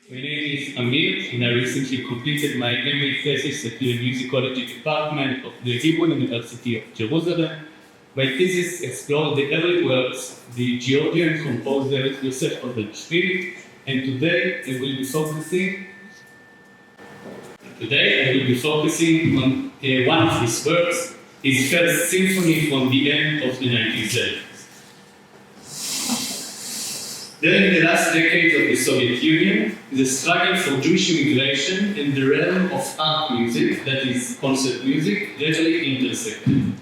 My name is Amir, and I recently completed my MA thesis at the musicology department of the Hebrew University of Jerusalem. My thesis explored the early works of the Georgian composer Ioseb Bardanashvili, and today I will be focusing on one of his works, his first symphony from the end of the 1970s. During the last decades of the Soviet Union, the struggle for Jewish immigration in the realm of art music, that is, concert music, gradually intersected.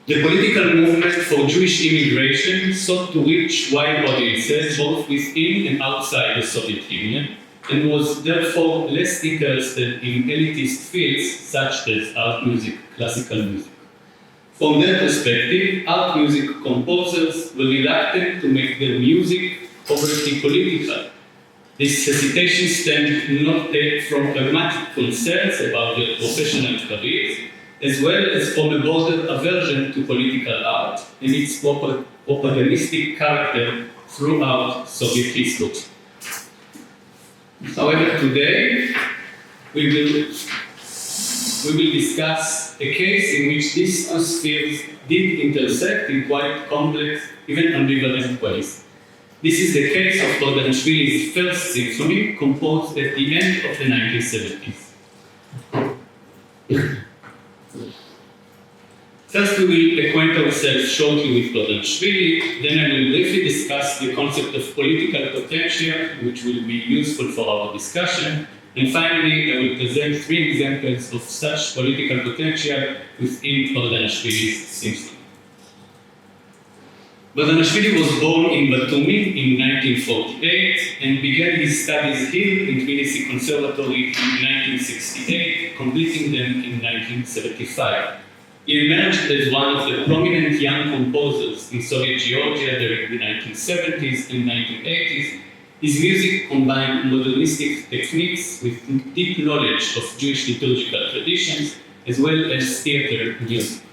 The political movement for Jewish immigration sought to reach wide audiences both within and outside the Soviet Union, and was therefore less interested in elitist fields such as art music, classical music. From their perspective, art music composers were reluctant to make their music overtly political. This hesitation stemmed not from pragmatic concerns about their professional careers, as well as from a broader aversion to political art and its propagandistic character throughout Soviet history. However, today we will discuss a case in which these two spheres did intersect in quite complex, even ambivalent ways. This is the case of Bardanashvili's first symphony, composed at the end of the 1970s. First, we will acquaint ourselves shortly with Bardanashvili, then I will briefly discuss the concept of political potential, which will be useful for our discussion, and finally, I will present 3 examples of such political potential within Bardanashvili's symphony. Bardanashvili was born in Batumi in 1948 and began his studies here in Tbilisi Conservatory in 1968, completing them in 1975. He emerged as one of the prominent young composers in Soviet Georgia during the 1970s and 1980s. His music combined modernistic techniques with deep knowledge of Jewish liturgical traditions, as well as theater music.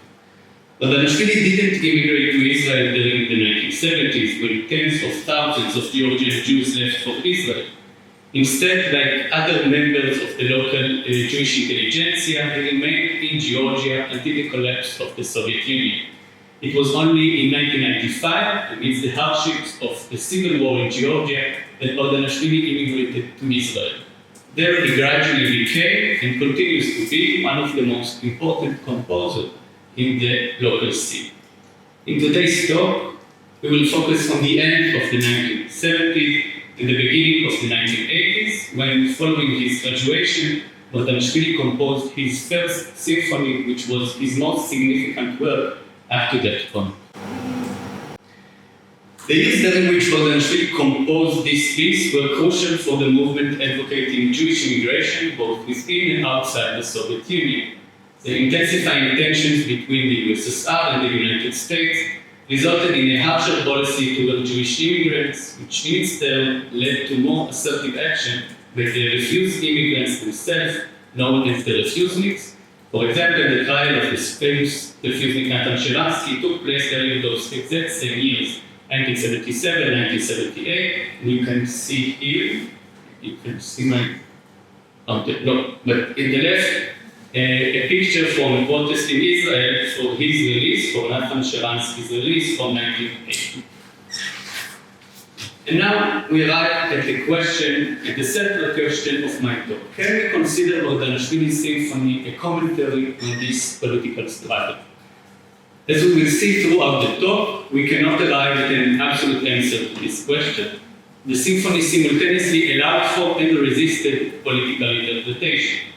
Bardanashvili didn't immigrate to Israel during the 1970s, when tens of thousands of Georgian Jews left for Israel. Instead, like other members of the local Jewish intelligentsia, he remained in Georgia until the collapse of the Soviet Union. It was only in 1995, amidst the hardships of the civil war in Georgia, that Bardanashvili immigrated to Israel. There he gradually became, and continues to be, one of the most important composers in the local scene. In today's talk, we will focus on the end of the 1970s and the beginning of the 1980s, when, following his graduation, Bardanashvili composed his first symphony, which was his most significant work up to that point. The years during which Bardanashvili composed this piece were crucial for the movement advocating Jewish immigration, both within and outside the Soviet Union. The intensifying tensions between the USSR and the United States resulted in a harsher policy toward Jewish immigrants, which in its turn led to more assertive action by the refused immigrants themselves, known as the refuseniks. For example, the trial of the famous refusnik Natan Sharansky took place during those exact same years, 1977 and 1978, and you can see here, you can see my, but in the left, a picture from a protest in Israel for his release, for Natan Sharansky's release from 1980. And now we arrive at the central question of my talk. Can we consider Bardanashvili's symphony a commentary on this political struggle? As we will see throughout the talk, we cannot arrive at an absolute answer to this question. The symphony simultaneously allowed for and resisted political interpretation.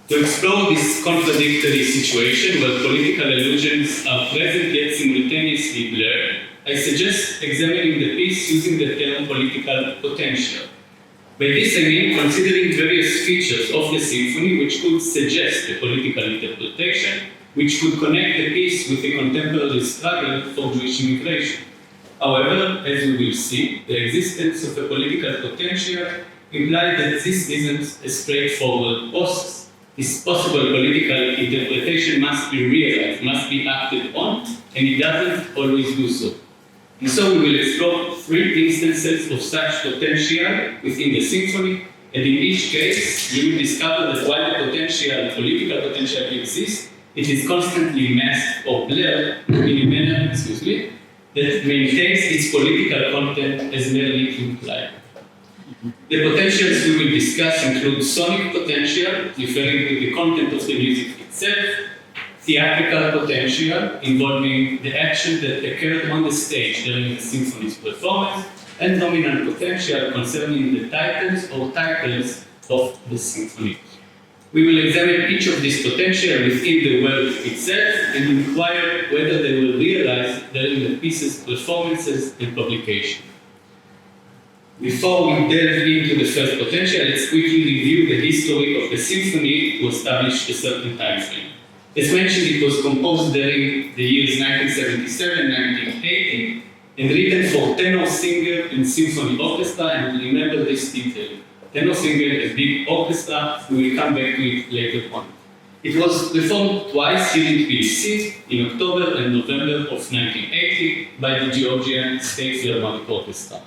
To explore this contradictory situation where political allusions are present yet simultaneously blurred, I suggest examining the piece using the term political potential. By this I mean considering various features of the symphony which could suggest a political interpretation, which could connect the piece with a contemporary struggle for Jewish immigration. However, as we will see, the existence of a political potential implies that this isn't a straightforward process. This possible political interpretation must be realized, must be acted on, and it doesn't always do so. And so we will explore 3 instances of such potential within the symphony, and in each case, you will discover that while the political potential exists, it is constantly masked or blurred in a manner, that maintains its political content as merely implied. The potentials we will discuss include sonic potential, referring to the content of the music itself, theatrical potential, involving the action that occurred on the stage during the symphony's performance, and dominant potential concerning the titles of the symphony. We will examine each of these potential within the work itself and inquire whether they were realized during the piece's performances and publication. Before we delve into the first potential, let's quickly review the history of the symphony to establish a certain time frame. As mentioned, it was composed during the years 1977-1980 and written for tenor singer and symphony orchestra, and remember this detail. Tenor singer, a big orchestra, we will come back to it later on. It was performed twice here in Tbilisi, in October and November of 1980 by the Georgian State Philharmonic Orchestra.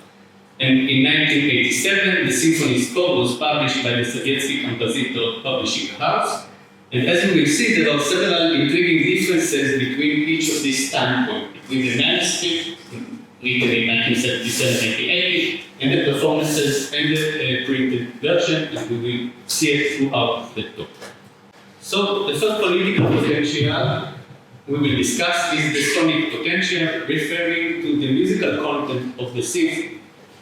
And in 1987, the symphony's score was published by the Soviet compositor publishing house. And as you will see, there are several intriguing differences between each of these time points, between the manuscript, written in 1977-1980, and the performances and the printed version, and we will see it throughout the talk. So, the first political potential we will discuss is the sonic potential, referring to the musical content of the symphony.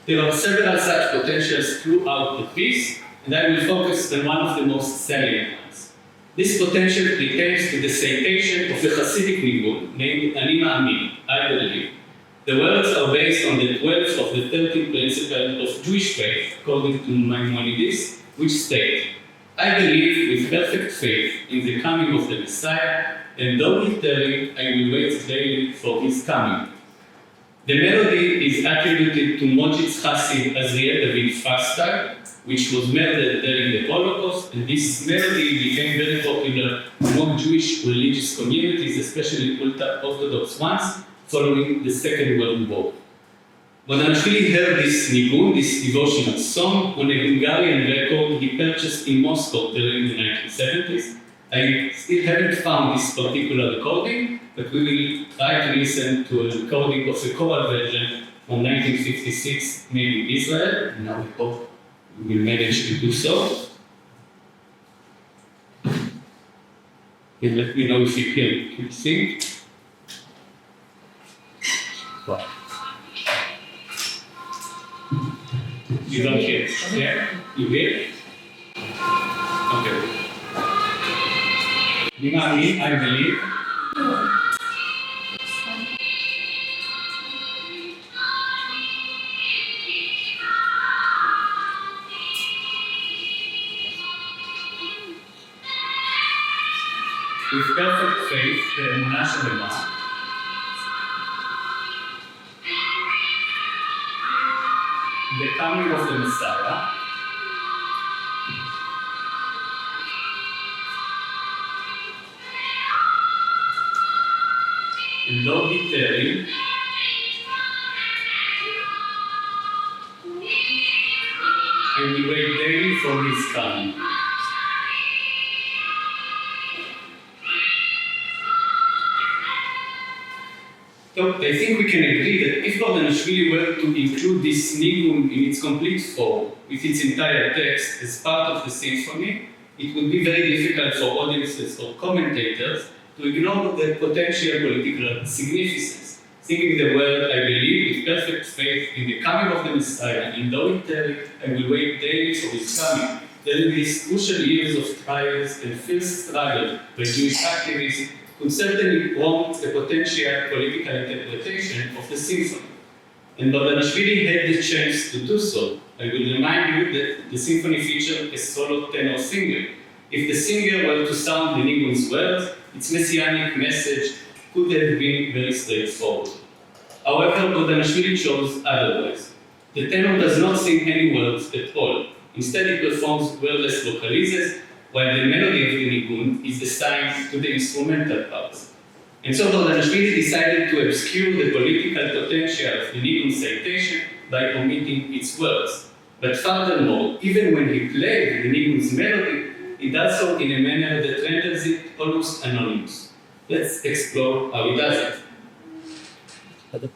There are several such potentials throughout the piece, and I will focus on one of the most salient ones. This potential pertains to the citation of a Hasidic nigun named Amir, I believe. The words are based on the 12th of the 13 principles of Jewish faith, according to Maimonides, which state, I believe with perfect faith in the coming of the Messiah, and though he tarry, I will wait daily for his coming. The melody is attributed to Mojit's Chassid Azriel David Fastal, which was murdered during the Holocaust, and this melody became very popular among Jewish religious communities, especially ultra-Orthodox ones, following the Second World War. Bardanashvili heard this nigun, this devotional song, on a Hungarian record he purchased in Moscow during the 1970s. I still haven't found this particular recording, but we will try to listen to a recording of a choral version from 1956 made in Israel, and now we hope we will manage to do so. And let me know if you can sing. Wow. You don't hear? Yeah? You hear? Okay. You know me, I believe. With perfect faith, the Emunah Shalema, the coming of the Messiah, and though he tarry, and we wait daily for his coming. So I think we can agree that if Bardanashvili were to include this nigun in its complete form, with its entire text as part of the symphony, it would be very difficult for audiences or commentators to ignore the potential political significance. Singing the word, I believe, with perfect faith in the coming of the Messiah, and though it tarry, I will wait daily for his coming. During these crucial years of trials and fierce struggle by Jewish activists, could certainly prompt a potential political interpretation of the symphony. And Bardanashvili had the chance to do so. I will remind you that the symphony featured a solo tenor singer. If the singer were to sound the nigun's words, its messianic message could have been very straightforward. However, Bardanashvili chose otherwise. The tenor does not sing any words at all. Instead, he performs wordless vocalizes, while the melody of the nigun is assigned to the instrumental parts. And so Bardanashvili decided to obscure the political potential of the Nigun citation by omitting its words. But furthermore, even when he played the Nigun's melody, he does so in a manner that renders it almost anonymous. Let's explore how he does it.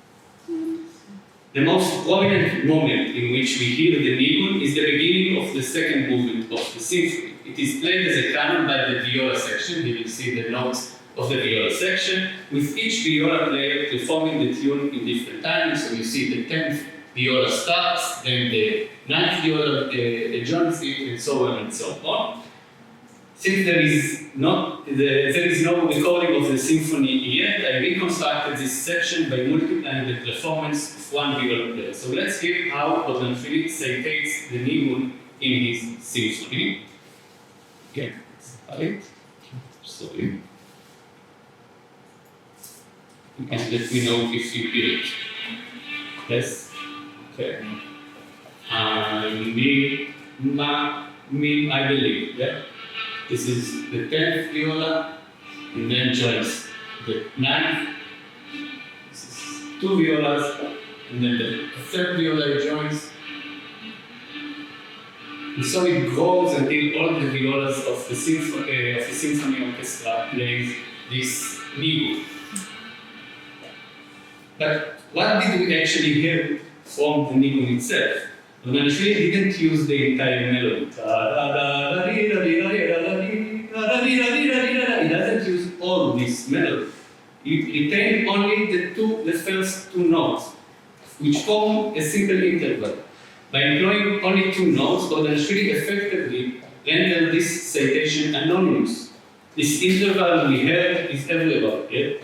The most prominent moment in which we hear the Nigun is the beginning of the second movement of the symphony. It is played as a canon by the viola section. You will see the notes of the viola section, with each viola player performing the tune in different timings. So you see the 10th viola starts, then the 9th viola joins it, and so on and so on. Since there is no recording of the symphony yet, I reconstructed this section by multiplying the performance of one viola player. So let's hear how Bardanashvili citates the Nigun in his symphony. Again, sorry. You can let me know if you hear it. Yes? Okay. I believe, yeah? This is the 10th viola, and then joins the 9th. This is 2 violas, and then the 3rd viola joins. And so it grows until all the violas of the symphony orchestra plays this Nigun. But what did we actually hear from the Nigun itself? Bardanashvili didn't use the entire melody. He doesn't use all this melody. He retained only the first 2 notes, which form a simple interval. By employing only 2 notes, Bardanashvili effectively rendered this citation anonymous. This interval we heard is everywhere. It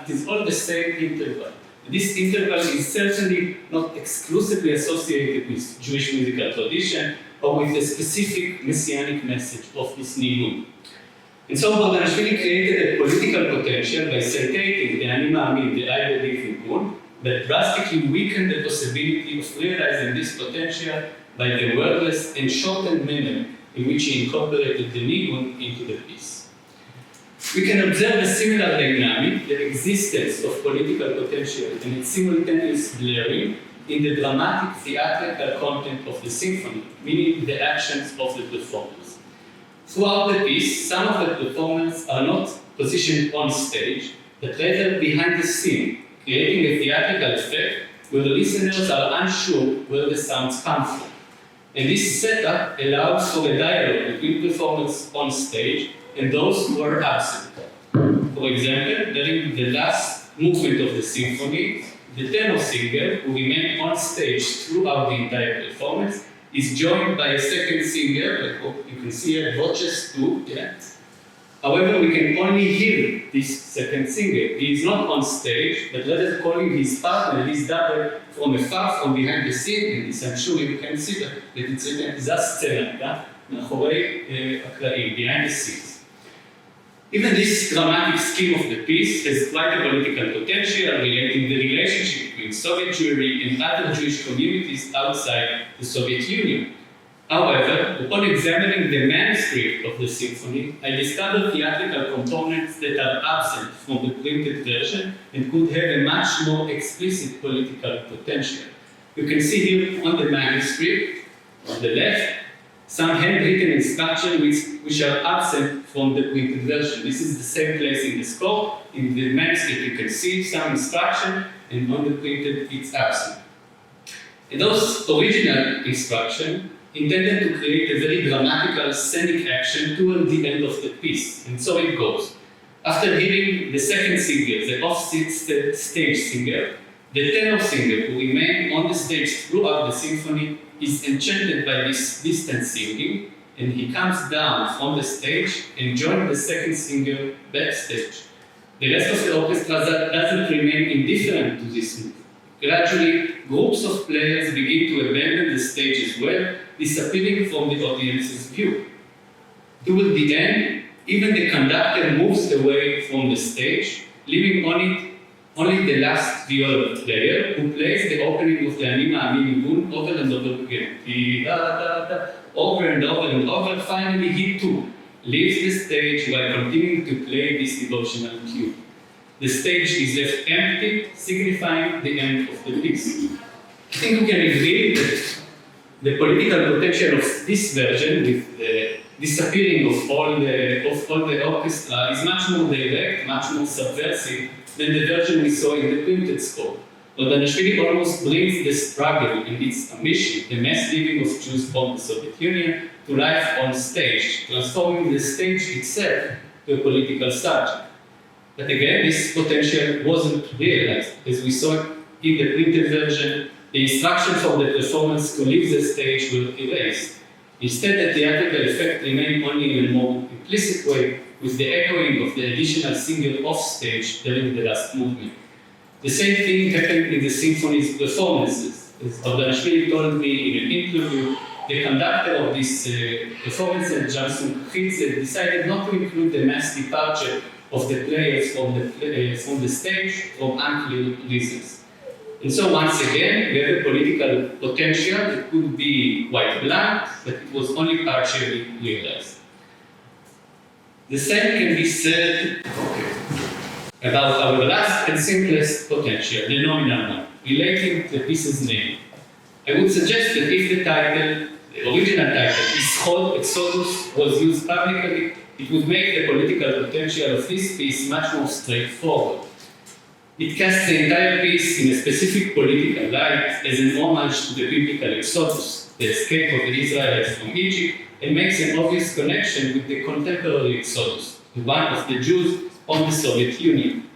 is all the same interval. This interval is certainly not exclusively associated with Jewish musical tradition or with the specific messianic message of this Nigun. And so Bardanashvili created a political potential by citating the Ani Ma'amin, the I believe Nigun, that drastically weakened the possibility of realizing this potential by the wordless and shortened manner in which he incorporated the Nigun into the piece. We can observe a similar dynamic, the existence of political potential and its simultaneous blurring in the dramatic theatrical content of the symphony, meaning the actions of the performers. Throughout the piece, some of the performers are not positioned on stage, but rather behind the scene, creating a theatrical effect where the listeners are unsure where the sounds come from. And this setup allows for a dialogue between performers on stage and those who are absent. For example, during the last movement of the symphony, the tenor singer, who remained on stage throughout the entire performance, is joined by a second singer, like you can see here, voces 2. Yeah? However, we can only hear this second singer. He is not on stage, but rather calling his partner, his double, from afar, from behind the scene, and this I'm sure you can see that it's written, זה הסצנה, מאחורי הקלעים, behind the scenes. Even this dramatic scheme of the piece has quite a political potential relating the relationship between Soviet Jewry and other Jewish communities outside the Soviet Union. However, upon examining the manuscript of the symphony, I discovered theatrical components that are absent from the printed version and could have a much more explicit political potential. You can see here on the manuscript, on the left, some handwritten instructions which are absent from the printed version. This is the same place in the score. In the manuscript you can see some instruction, and on the printed it's absent. And those original instructions intended to create a very dramatical scenic action toward the end of the piece. And so it goes. After hearing the second singer, the off-stage singer, the tenor singer who remained on the stage throughout the symphony is enchanted by this distant singing, and he comes down from the stage and joins the second singer backstage. The rest of the orchestra doesn't remain indifferent to this move. Gradually, groups of players begin to abandon the stage as well, disappearing from the audience's view. Toward the end, even the conductor moves away from the stage, leaving only the last viola player who plays the opening of the Anima Amini over and over again. Over and over and over, finally he too leaves the stage while continuing to play this devotional cue. The stage is left empty, signifying the end of the piece. I think we can agree that the political potential of this version, with the disappearing of all the orchestra, is much more direct, much more subversive than the version we saw in the printed score. Bardanashvili almost brings the struggle and its ambition, the mass leaving of Jews from the Soviet Union, to life on stage, transforming the stage itself to a political subject. But again, this potential wasn't realized. As we saw in the printed version, the instructions for the performance to leave the stage were erased. Instead, the theatrical effect remained only in a more implicit way, with the echoing of the additional single off stage during the last movement. The same thing happened in the symphony's performances. As Bardanashvili told me in an interview, the conductor of this performance, Johnson Khitze, decided not to include the mass departure of the players from the stage for unclear reasons. And so once again, we have a political potential that could be quite blunt, but it was only partially realized. The same can be said about our last and simplest potential, the nominal one, relating to the piece's name. I would suggest that if the title, the original title, Ishod Exodus, was used publicly, it would make the political potential of this piece much more straightforward. It casts the entire piece in a specific political light as an homage to the biblical Exodus, the escape of the Israelites from Egypt, and makes an obvious connection with the contemporary Exodus, the one of the Jews from the Soviet Union.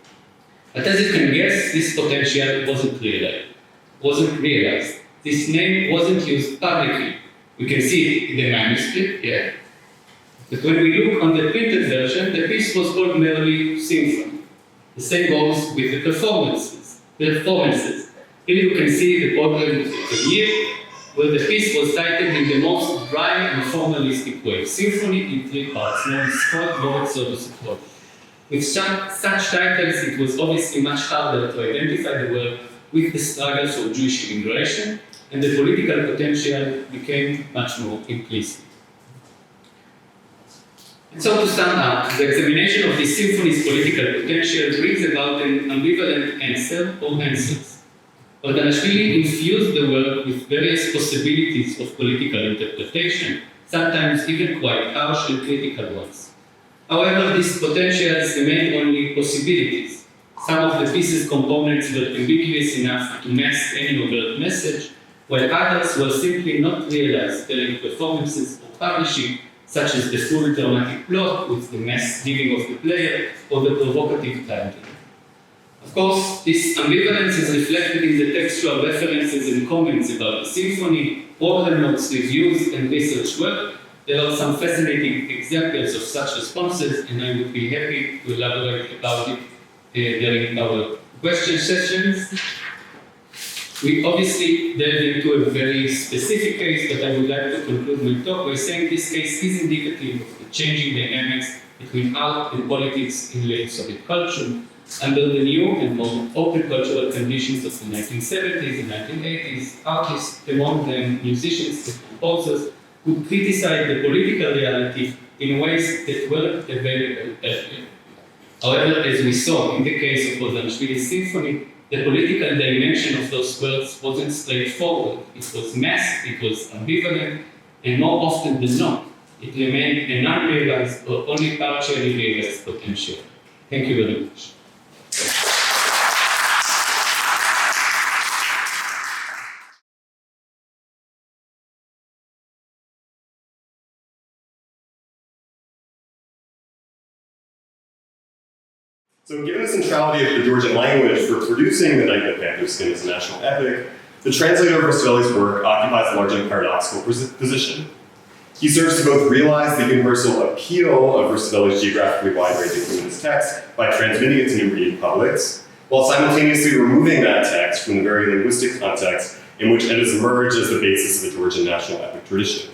But as you can guess, this potential wasn't realized. This name wasn't used publicly. We can see it in the manuscript, yeah. But when we look on the printed version, the piece was called merely Symphony. The same goes with the performances. Here you can see the program of Amir, where the piece was titled in the most dry and formalistic way, Symphony in 3 parts, known as Boris. With such titles, it was obviously much harder to identify the work with the struggle for Jewish immigration, and the political potential became much more implicit. And so to sum up, the examination of this symphony's political potential brings about an ambivalent answer or answers. Bardanashvili infused the work with various possibilities of political interpretation, sometimes even quite harsh and critical ones. However, these potentials remained only possibilities. Some of the piece's components were ambiguous enough to mask any overt message, while others were simply not realized during performances or publishing, such as the full dramatic plot with the mass giving of the player or the provocative title. Of course, this ambivalence is reflected in the textual references and comments about the symphony, program notes, reviews, and research work. There are some fascinating examples of such responses, and I would be happy to elaborate about it during our question sessions. We obviously delve into a very specific case, but I would like to conclude my talk by saying this case is indicative of the changing dynamics between art and politics in late Soviet culture under the new and more open cultural conditions of the 1970s and 1980s. Artists, among them musicians and composers, could criticize the political reality in ways that weren't available earlier. However, as we saw in the case of Bardanashvili's symphony, the political dimension of those words wasn't straightforward. It was masked, it was ambivalent, and more often than not, it remained an unrealized or only partially realized potential. Thank you very much. So given the centrality of the Georgian language for producing the Night that Panther Skin as a national epic, the translator of Rustaveli's work occupies a largely paradoxical position. He serves to both realize the universal appeal of Rustaveli's geographically wide-ranging humanist text by transmitting it to new reading publics, while simultaneously removing that text from the very linguistic context in which it has emerged as the basis of the Georgian national epic tradition.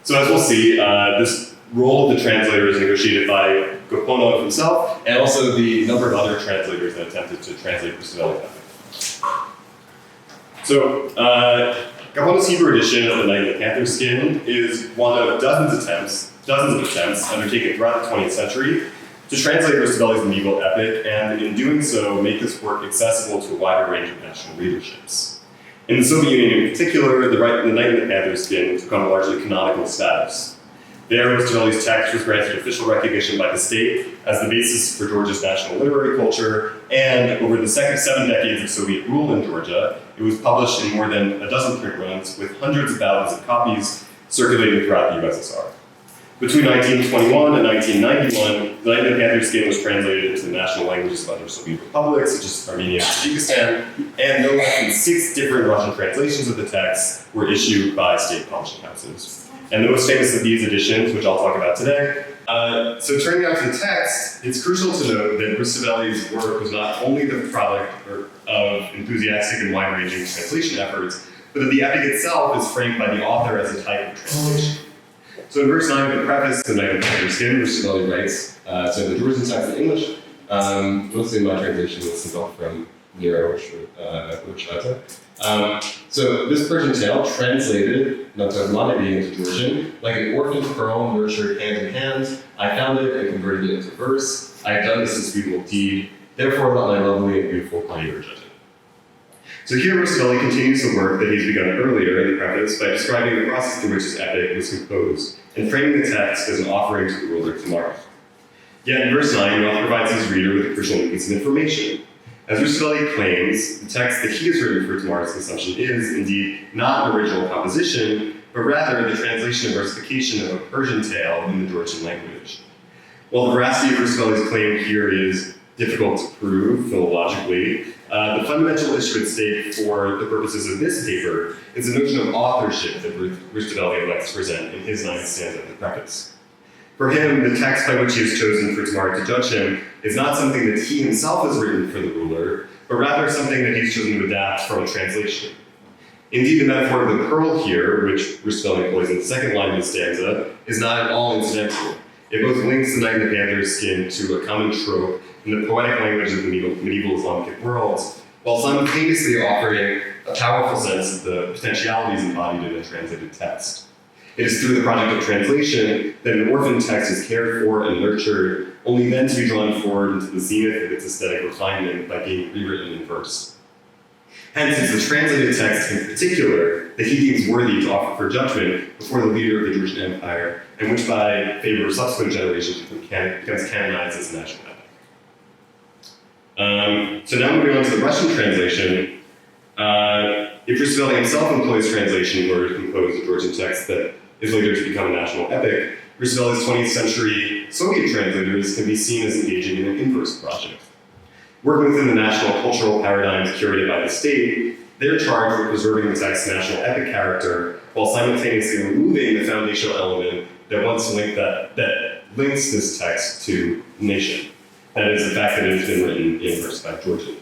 So as we'll see, this role of the translator is negotiated by Gaponov himself, and also the number of other translators that attempted to translate Rustaveli epic. So, Gaponov's Hebrew edition of the Night in the Panther Skin is one of dozens of attempts undertaken throughout the 20th century to translate Rustaveli's medieval epic, and in doing so, make this work accessible to a wider range of national readerships. In the Soviet Union in particular, the Night in the Panther Skin took on a largely canonical status. There, Rustaveli's text was granted official recognition by the state as the basis for Georgia's national literary culture, and over the second 7 decades of Soviet rule in Georgia, it was published in more than a dozen print runs with hundreds of thousands of copies circulating throughout the USSR. Between 1921 and 1991, the Night in the Panther Skin was translated into the national languages of other Soviet republics, such as Armenia and Uzbekistan, and no less than 6 different Russian translations of the text were issued by state publishing houses. And the most famous of these editions, which I'll talk about today. So turning now to the text, it's crucial to note that Rustaveli's work was not only the product of enthusiastic and wide-ranging translation efforts, but that the epic itself is framed by the author as a type of translation. So in verse 9 of the preface to the Night in the Panther Skin, Rustaveli writes, so the Georgian text in English, mostly my translation is simple from Nero or Chudaidat. So this Persian tale translated Untitled into Georgian, like an orphan pearl nurtured hand in hand, I found it and converted it into verse. I have done this unspeakable deed, therefore let my lovely and beautiful player judge it. So here Rustaveli continues the work that he's begun earlier in the preface by describing the process through which his epic was composed and framing the text as an offering to the ruler tomorrow. Yet in verse 9, the author provides his reader with a crucial piece of information. As Rustaveli claims, the text that he has written for tomorrow's consumption is, indeed, not an original composition, but rather the translation and versification of a Persian tale in the Georgian language. While the veracity of Rustaveli's claim here is difficult to prove philologically, the fundamental issue at stake for the purposes of this paper is the notion of authorship that Rustaveli elects to present in his 9th stanza of the preface. For him, the text by which he has chosen for tomorrow to judge him is not something that he himself has written for the ruler, but rather something that he's chosen to adapt from a translation. Indeed, the metaphor of the pearl here, which Rustaveli employs in the second line of the stanza, is not at all incidental. It both links the Night in the Panther's Skin to a common trope in the poetic language of the medieval Islamic worlds, while simultaneously offering a powerful sense of the potentialities embodied in a translated text. It is through the project of translation that an orphan text is cared for and nurtured, only then to be drawn forward into the zenith of its aesthetic refinement by being rewritten in verse. Hence, it's the translated text in particular that he deems worthy to offer for judgment before the leader of the Georgian Empire, and which by favor of subsequent generations becomes canonized as a national epic. So now moving on to the Russian translation, if Rustaveli himself employs translation in order to compose a Georgian text that is later to become a national epic, Rustaveli's 20th century Soviet translators can be seen as engaging in an inverse project. Working within the national cultural paradigms curated by the state, they're charged with preserving the text's national epic character while simultaneously removing the foundational element that links this text to nation. That is the fact that it has been written in verse by Georgian.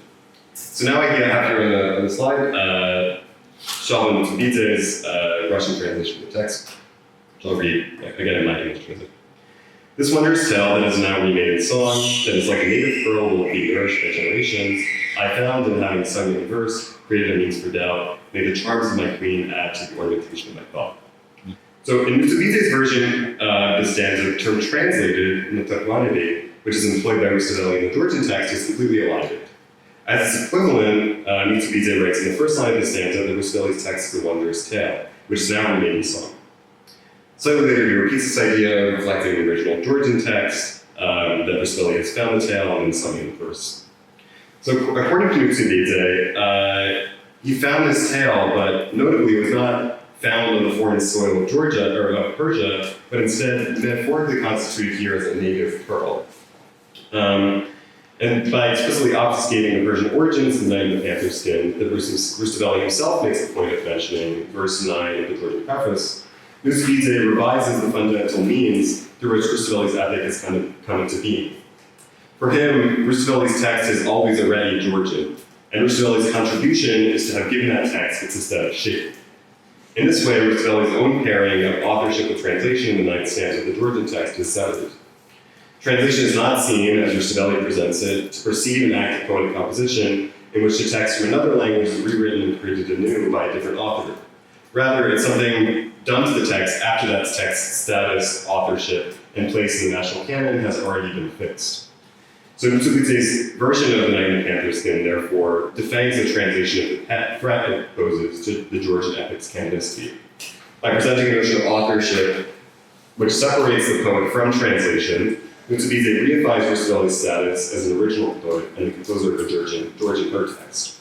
So now I have here on the slide Sheldon Tbilisi's Russian translation of the text, which I'll read again in my English translation. This wondrous tale that is now remade in song, that is like a native pearl will be nourished by generations, I found and having sung in verse, created a means for doubt, may the charms of my queen add to the ornamentation of my thought. So in Tbilisi's version, the stanza, the term translated in the Tbilisi, which is employed by Rustaveli in the Georgian text, is completely elided. As its equivalent, Tbilisi writes in the first line of the stanza that Rustaveli's text is a wondrous tale, which is now remade in song. Slightly later, he repeats this idea, reflecting the original Georgian text, that Rustaveli has found the tale and then sung in verse. So according to Tbilisi, he found this tale, but notably was not found on the foreign soil of Georgia or of Persia, but instead metaphorically constituted here as a native pearl. And by explicitly obfuscating the Persian origins of the Night in the Panther's Skin, that Rustaveli himself makes the point of mentioning, verse 9 of the Georgian preface, Tbilisi revises the fundamental means through which Rustaveli's epic has come into being. For him, Rustaveli's text is always already Georgian, and Rustaveli's contribution is to have given that text its aesthetic shape. In this way, Rustaveli's own pairing of authorship with translation in the ninth stanza of the Georgian text is severed. Translation is not seen, as Rustaveli presents it, to precede an act of poetic composition in which the text from another language is rewritten and created anew by a different author. Rather, it's something done to the text after that text's status, authorship, and place in the national canon has already been fixed. So Tbilissi's version of the Knight in the Panther Skin, therefore, defends the translation of the threat it poses to the Georgian epic's canonicity by presenting a notion of authorship which separates the poet from translation. Tbilisi reifies Rustaveli's status as an original poet and the composer of a Georgian her text.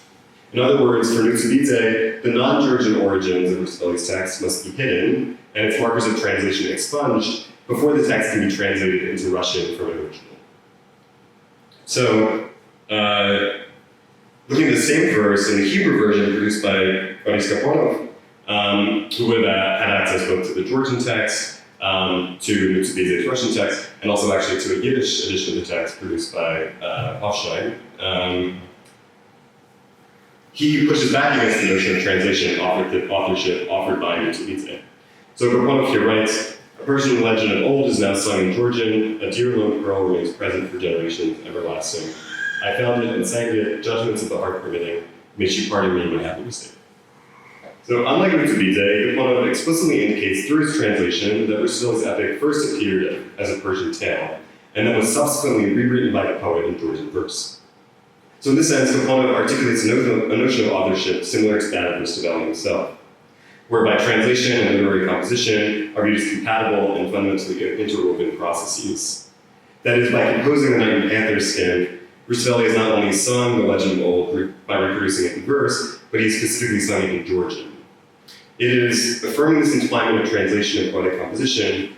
In other words, for Tbilisi, the non-Georgian origins of Rustaveli's text must be hidden and its markers of translation expunged before the text can be translated into Russian from an original. So, looking at the same verse in the Hebrew version produced by Boris Gaponov, who would have had access both to the Georgian text, to Tbilisi's Russian text, and also actually to a Yiddish edition of the text produced by Hofstein. He pushes back against the notion of translation authorship offered by Tbilisi. So Gaponov here writes, "A Persian legend of old is now sung in Georgian, a dear lone pearl remains present for generations everlasting. I found it and sang it, judgments of the heart permitting, may she pardon me my happy mistake." So unlike Tbilisi, Gaponov explicitly indicates through his translation that Rustaveli's epic first appeared as a Persian tale, and then was subsequently rewritten by the poet in Georgian verse. So in this sense, Gaponov articulates a notion of authorship similar to that of Rustaveli himself, whereby translation and literary composition are viewed as compatible and fundamentally interwoven processes. That is, by composing the Knight in Panther's Skin, Rustaveli has not only sung the legend of old by reproducing it in verse, but he specifically sung it in Georgian. It is affirming this entwinement of translation and poetic composition.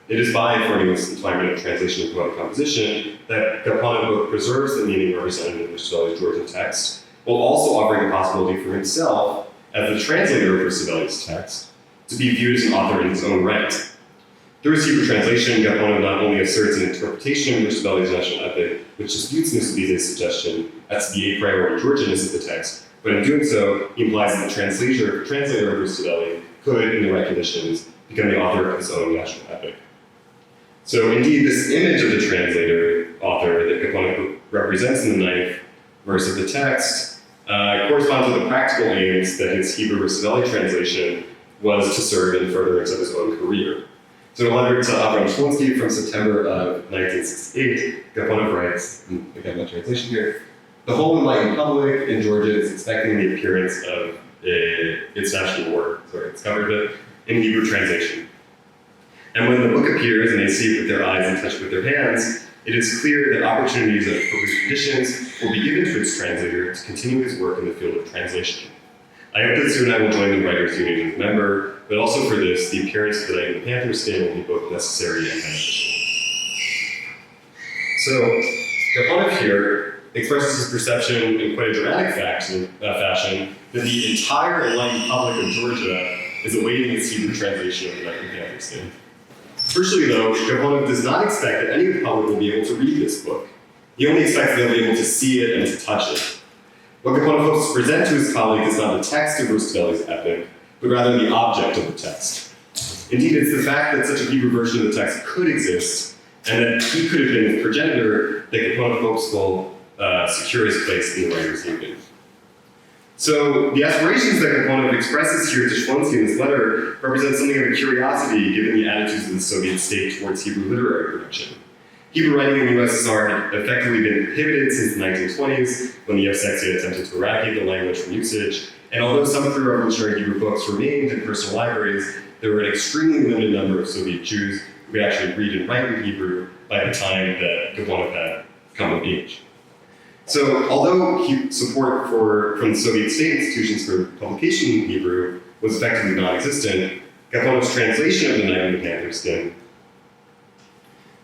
It is by affirming this entwinement of translation and poetic composition that Gaponov both preserves the meaning represented in Rustaveli's Georgian text, while also offering the possibility for himself, as the translator of Rustaveli's text, to be viewed as an author in his own right. Through his Hebrew translation, Gaponov not only asserts an interpretation of Rustaveli's national epic, which disputes Tbilisi's suggestion as to the a priori Georgianness of the text, but in doing so, he implies that the translator of Rustaveli could, in the right conditions, become the author of his own national epic. So indeed, this image of the author that Gaponov represents in the ninth verse of the text corresponds with the practical aims that his Hebrew Rustaveli translation was to serve in furtherance of his own career. So in a letter to Arenstein from September of 1968, Gaponov writes, and again, my translation here, "The whole enlightened public in Georgia is expecting the appearance of its national work," it's covered it, in Hebrew translation. "And when the book appears and they see it with their eyes and touch it with their hands, it is clear that opportunities of appropriate conditions will be given to its translator to continue his work in the field of translation. I hope that soon I will join the Writers' Union as a member, but also for this, the appearance of the Knight in the Panther Skin will be both necessary and beneficial." So, Gaponov here expresses his perception in quite a dramatic fashion that the entire enlightened public of Georgia is awaiting its Hebrew translation of the Knight in the Panther Skin. Crucially, though, Gaponov does not expect that any of the public will be able to read this book. He only expects they'll be able to see it and to touch it. What Gaponov hopes to present to his colleague is not the text of Rustaveli's epic, but rather the object of the text. Indeed, it's the fact that such a Hebrew version of the text could exist, and that he could have been its progenitor, that Gaponov hopes will secure his place in the Writers' Union. So the aspirations that Gaponov expresses here to Shlonsky in this letter represent something of a curiosity given the attitudes of the Soviet state towards Hebrew literary production. Hebrew writing in the USSR had effectively been prohibited since the 1920s, when the Yevseksy attempted to eradicate the language from usage, and although some pre-revolutionary Hebrew books remained in personal libraries, there were an extremely limited number of Soviet Jews who could actually read and write in Hebrew by the time that Gaponov had come of age. So, although support from the Soviet state institutions for publication in Hebrew was effectively non-existent, Gaponov's translation of the Knight in the Panther Skin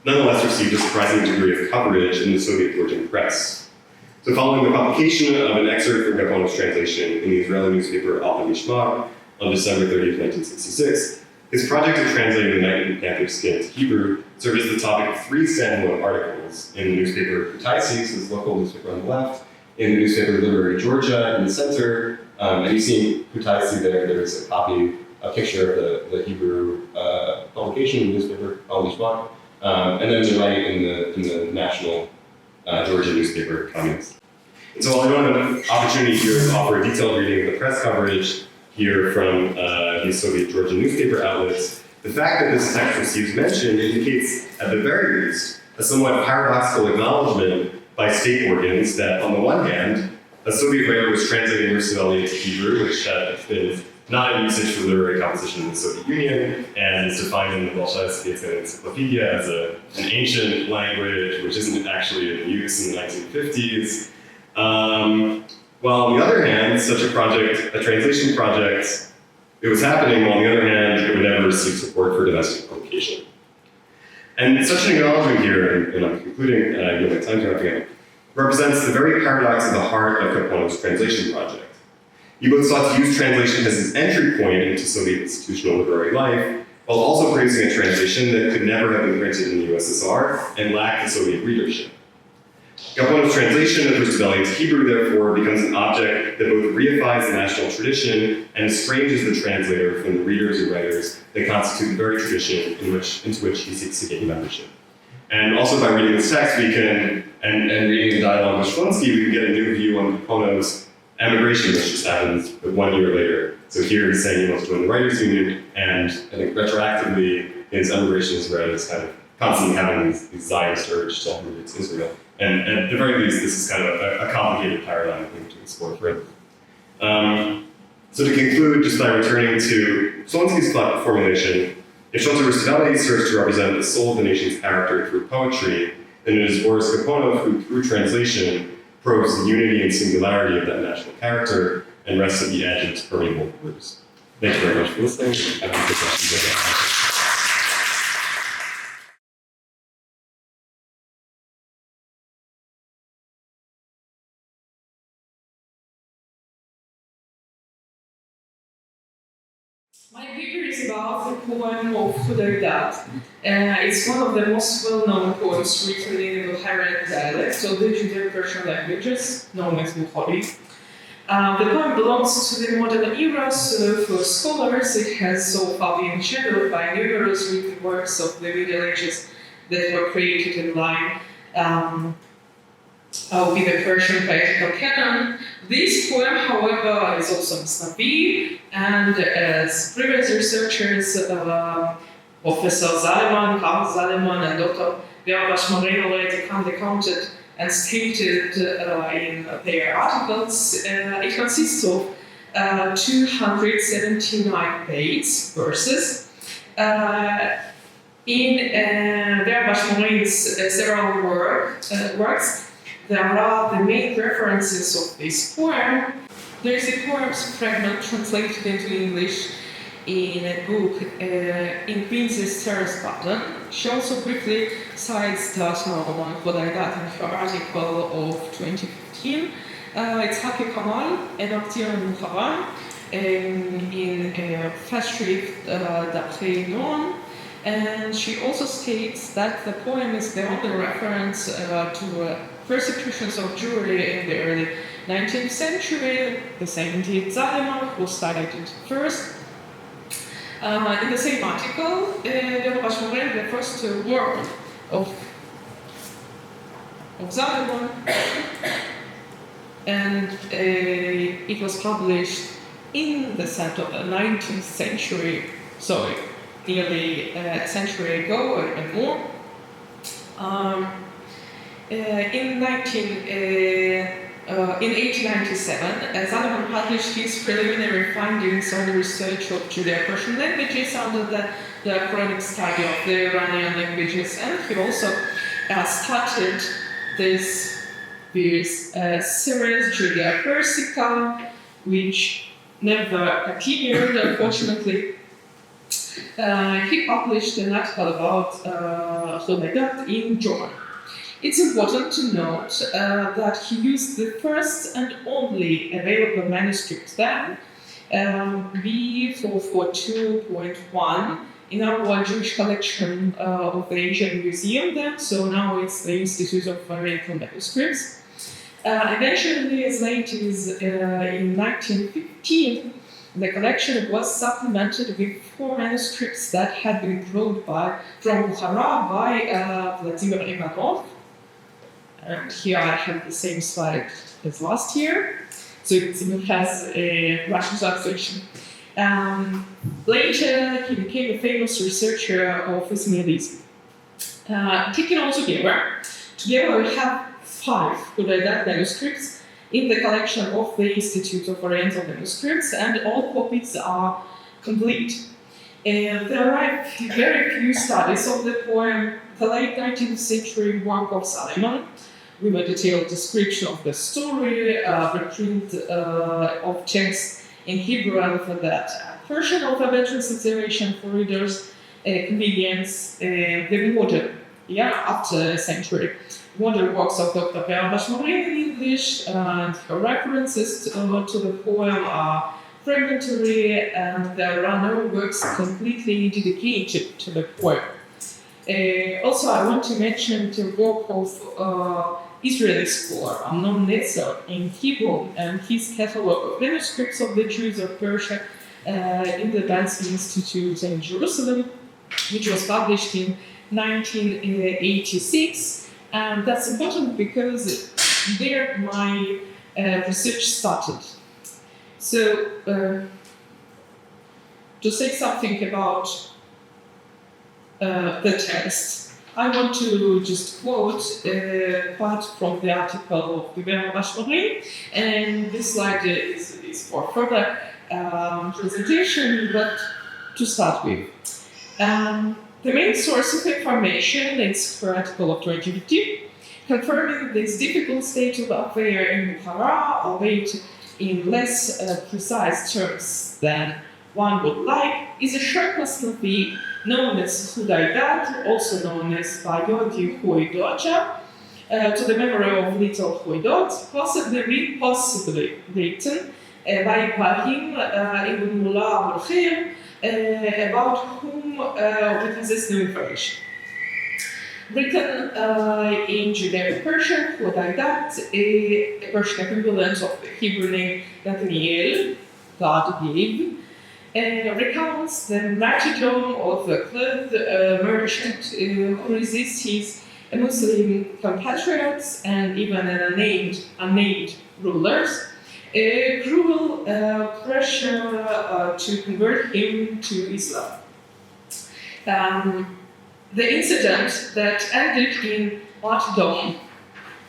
nonetheless received a surprising degree of coverage in the Soviet Georgian press. So, following the publication of an excerpt from Gaponov's translation in the Israeli newspaper Al Mishmar on December 30th, 1966, his project of translating the Knight in the Panther Skin to Hebrew served as the topic of 3 standalone articles in the newspaper Caucasus, his local newspaper on the left, in the newspaper Literary Georgia in the center, And you see Kutaisi there. There's a picture of the Hebrew publication newspaper, Al-Mishmach. And then to the right in the national Georgian newspaper, Communist. And so while I don't have an opportunity here to offer a detailed reading of the press coverage here from these Soviet Georgian newspaper outlets, the fact that this text receives mention indicates, at the very least, a somewhat paradoxical acknowledgement by state organs that, on the one hand, a Soviet writer was translating Rustaveli into Hebrew, which had been not in usage for literary composition in the Soviet Union, and is defined in the Bolshevik Encyclopedia as an ancient language which isn't actually in use in the 1950s. While on the other hand, such a project, a translation project, it was happening, while on the other hand, it would never receive support for domestic publication. And such an acknowledgement here, and I'm concluding, and I give my time to wrapping up, represents the very paradox of the heart of Gaponov's translation project. He both sought to use translation as his entry point into Soviet institutional literary life, while also producing a translation that could never have been printed in the USSR and lacked the Soviet readership. Gaponov's translation of Rustaveli into Hebrew, therefore, becomes an object that both reifies the national tradition and estranges the translator from the readers and writers that constitute the very tradition into which he seeks to gain membership. And also by reading this text, we can, and reading the dialogue with Shlonsky, we can get a new view on Gaponov's emigration, which just happened 1 year later. So here he's saying he wants to join the Writers' Union, and I think retroactively, his emigration is read as kind of constantly having these Zionist urge to move to Israel. And at the very least, this is kind of a complicated paradigm thing to explore further. So to conclude, just by returning to Shlonsky's formulation, if Shelter Rustaveli serves to represent the soul of the nation's character through poetry, then it is Boris Gaponov who, through translation, probes the unity and singularity of that national character and rests at the edge of its permeable borders. Thank you very much for listening. I have good questions. My paper is about the poem of Chudaidat. It's one of the most well-known poems written in the Hurrian dialect of the Judeo-Persian languages, known as Bukhari. The poem belongs to the modern era, so for scholars it has so far been shadowed by numerous written works of the Middle Ages that were created in line with the Persian poetical canon. This poem, however, is also misnavi, and as previous researchers, Professor Zaleman, Karl Zaleman, and Dr. Bardanashvili already counted and stated in their articles, it consists of 279 verses. In Bardanashvili's several works, there are the main references of this poem. There is a poem's fragment translated into English in a book in Ben-Zvi's Garden. She also briefly cites data on Caucasus in her article of 2015. It's Haki Kamal and Akhtiar Muharam in a fast schrift d'après non. And she also states that the poem is the only reference to persecutions of Jewry in the early 19th century. The same did Zaleman, who studied it first. In the same article, Bardanashvili refers to a work of Zaleman, and it was published in the 19th century, nearly a century ago and more. In 1897, Zaleman published his preliminary findings on the research of Judeo-Persian languages under the academic study of the Iranian languages, and he also started this series, Judeo-Persica, which never continued, unfortunately. He published an article about Chudaidat in German. It's important to note that he used the first and only available manuscript then, B442.1, in our Jewish collection of the Asian Museum then, so now it's the Institute of Oriental Manuscripts. Eventually, as late as in 1915, the collection was supplemented with 4 manuscripts that had been brought from Bukhara by Vladimir Ivanov. And here I have the same slide as last year, so it even has a Russian translation. Later, he became a famous researcher of Ismailism. Taken all together we have 5 Chudaidat manuscripts in the collection of the Institute of Oriental Manuscripts, and all copies are complete. There are very few studies of the poem. The late 19th century work of Solomon, with a detailed description of the story, reprint of text in Hebrew alphabet, Persian alphabet transliteration for readers' convenience, the modern, after a century, modern works of Dr. Bardanashvili in English, and her references to the poem are fragmentary, and there are no works completely dedicated to the poem. Also, I want to mention the work of Israeli scholar Amnon Netzer in Hebrew and his catalog of manuscripts of the Jews of Persia in the Ben-Zvi Institute in Jerusalem, which was published in 1986. And that's important because there my research started. So, to say something about the text, I want to just quote part from the article of Bardanashvili, and this slide is for further presentation, but to start with. The main source of information is her article of 2015, confirming this difficult state of affairs in Bukhara, albeit in less precise terms than one would like, is a shirtless Navi known as Chudaidat, also known as Vayodi Hoidocha, to the memory of little Hoidot, possibly written by Ibrahim ibn Mullah al-Khair, about whom we possess no information. Written in Judeo-Persian, Chudaidat, a Persian equivalent of the Hebrew name Nathaniel, God gave, recounts the martyrdom of a clothed merchant who resists his Muslim compatriots and even unnamed rulers, a cruel pressure to convert him to Islam. The incident that ended in martyrdom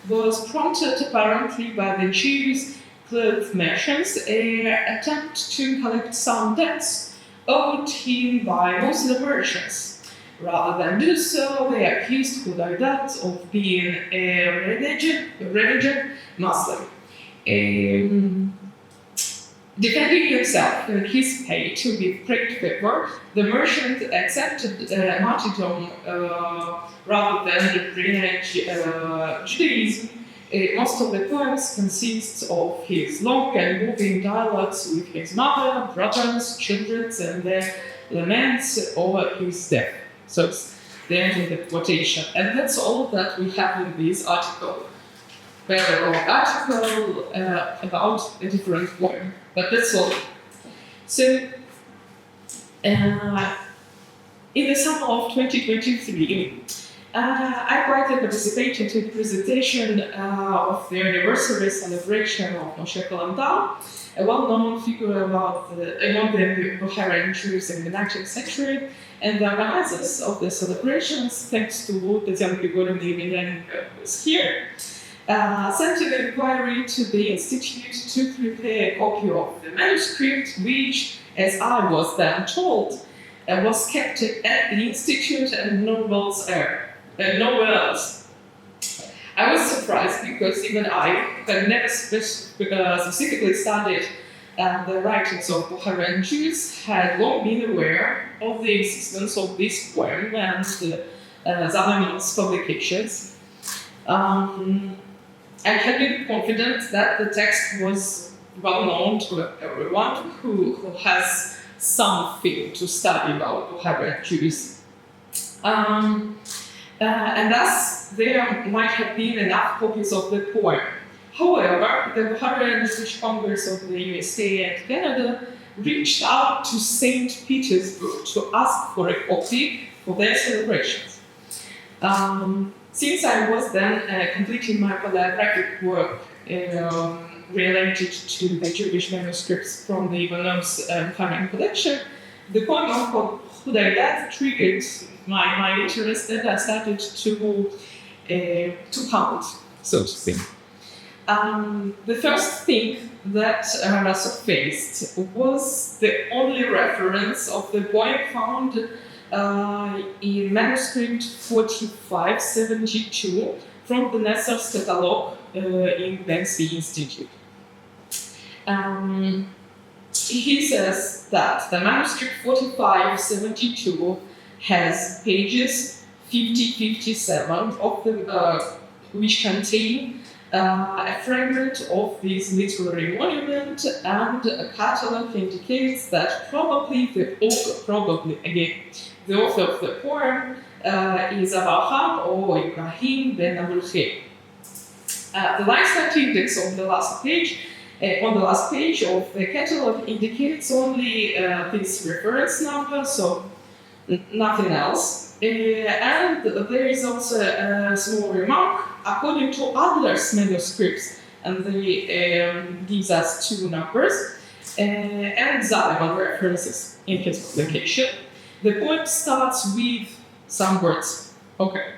was prompted apparently by the Jews' clothes merchants' attempt to collect some debts owed him by Muslim merchants. Rather than do so, they accused Chudaidat of being a renegade Muslim. Defending himself and his pay to give great favor, the merchant accepted martyrdom rather than renege Judaism. Most of the poems consist of his long and moving dialogues with his mother, brothers, children, and their laments over his death. So it's the end of the quotation. And that's all that we have in this article. Very long article about a different poem, but that's all. So, in the summer of 2023, I quite participated in the presentation of the anniversary celebration of Moshe Kalandar, a well-known figure among the Bohemian Jews in the 19th century, and the organizers of the celebrations, thanks to Tatiana Grigorevna, was here, sent an inquiry to the Institute to prepare a copy of the manuscript, which, as I was then told, was kept at the Institute and nowhere else. I was surprised because even I had never specifically studied the writings of Bohemian Jews, had long been aware of the existence of this poem and Zalamin's publications, and had been confident that the text was well known to everyone who has something to study about Bohemian Jews. And thus, there might have been enough copies of the poem. However, the 100th Congress of the USA and Canada reached out to St. Petersburg to ask for a copy for their celebrations. Since I was then completing my polygraphic work related to the Jewish manuscripts from the Ivanov's current collection, the poem of Chudaidat triggered my interest, and I started to count, so to speak. The first thing that surfaced was the only reference of the poem found in manuscript 4572 from the Nessor's catalogue in Ben-Zvi Institute. He says that the manuscript 4572 has pages 50-57 of them, which contain a fragment of this literary monument, and a catalogue indicates that probably the author of the poem is Abraham or Ibrahim ben Abulkhe. The line index on the last page of the catalogue indicates only this reference number, so nothing else. And there is also a small remark. According to Adler's manuscripts, and they gives us two numbers, and Zalman references in his publication, the poem starts with some words. Okay.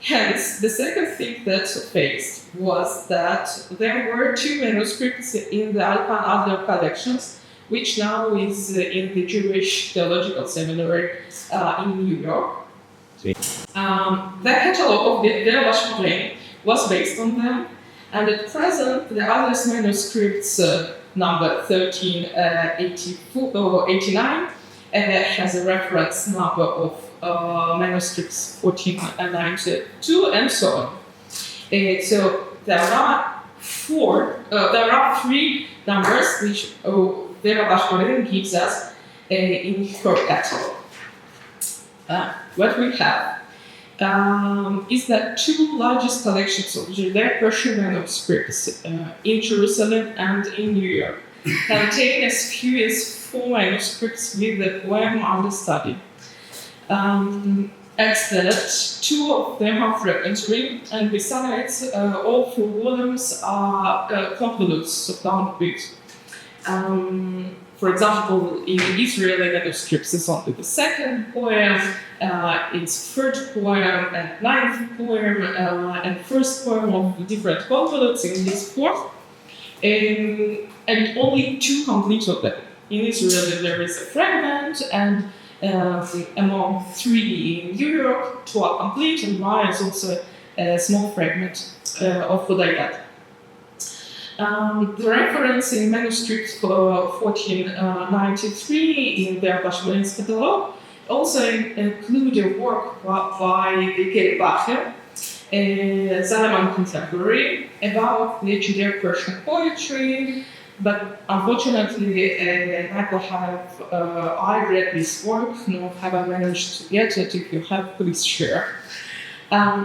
Hence, the second thing that surfaced was that there were two manuscripts in the Alpan Adler collections, which now is in the Jewish Theological Seminary in New York. The catalogue of the Lailashi was based on them, and at present the Adler's manuscripts number 1389 has a reference number of manuscripts 1492 and so on. So there are three numbers which Lailashi gives us in her catalogue. What we have is that two largest collections of Judeo-Persian manuscripts in Jerusalem and in New York contain as few as 4 manuscripts with the poem under study. Instead, 2 of them are fragmentary, and besides, all 4 volumes are convolutes, so bound with. For example, in Israeli manuscripts, it's only the second poem, its third poem, and ninth poem, and first poem of different convolutes in this fourth, and only 2 complete of them. In Israel, there is a fragment, and among 3 in New York, 2 are complete, and one is also a small fragment of Chudaidat. The reference in manuscript 1493 in the Bardanashvili's catalogue also include a work by Lekach, a Zalaman contemporary, about the Judeo-Persian poetry, but unfortunately neither have I read this work, nor have I managed to get it. If you have, please share.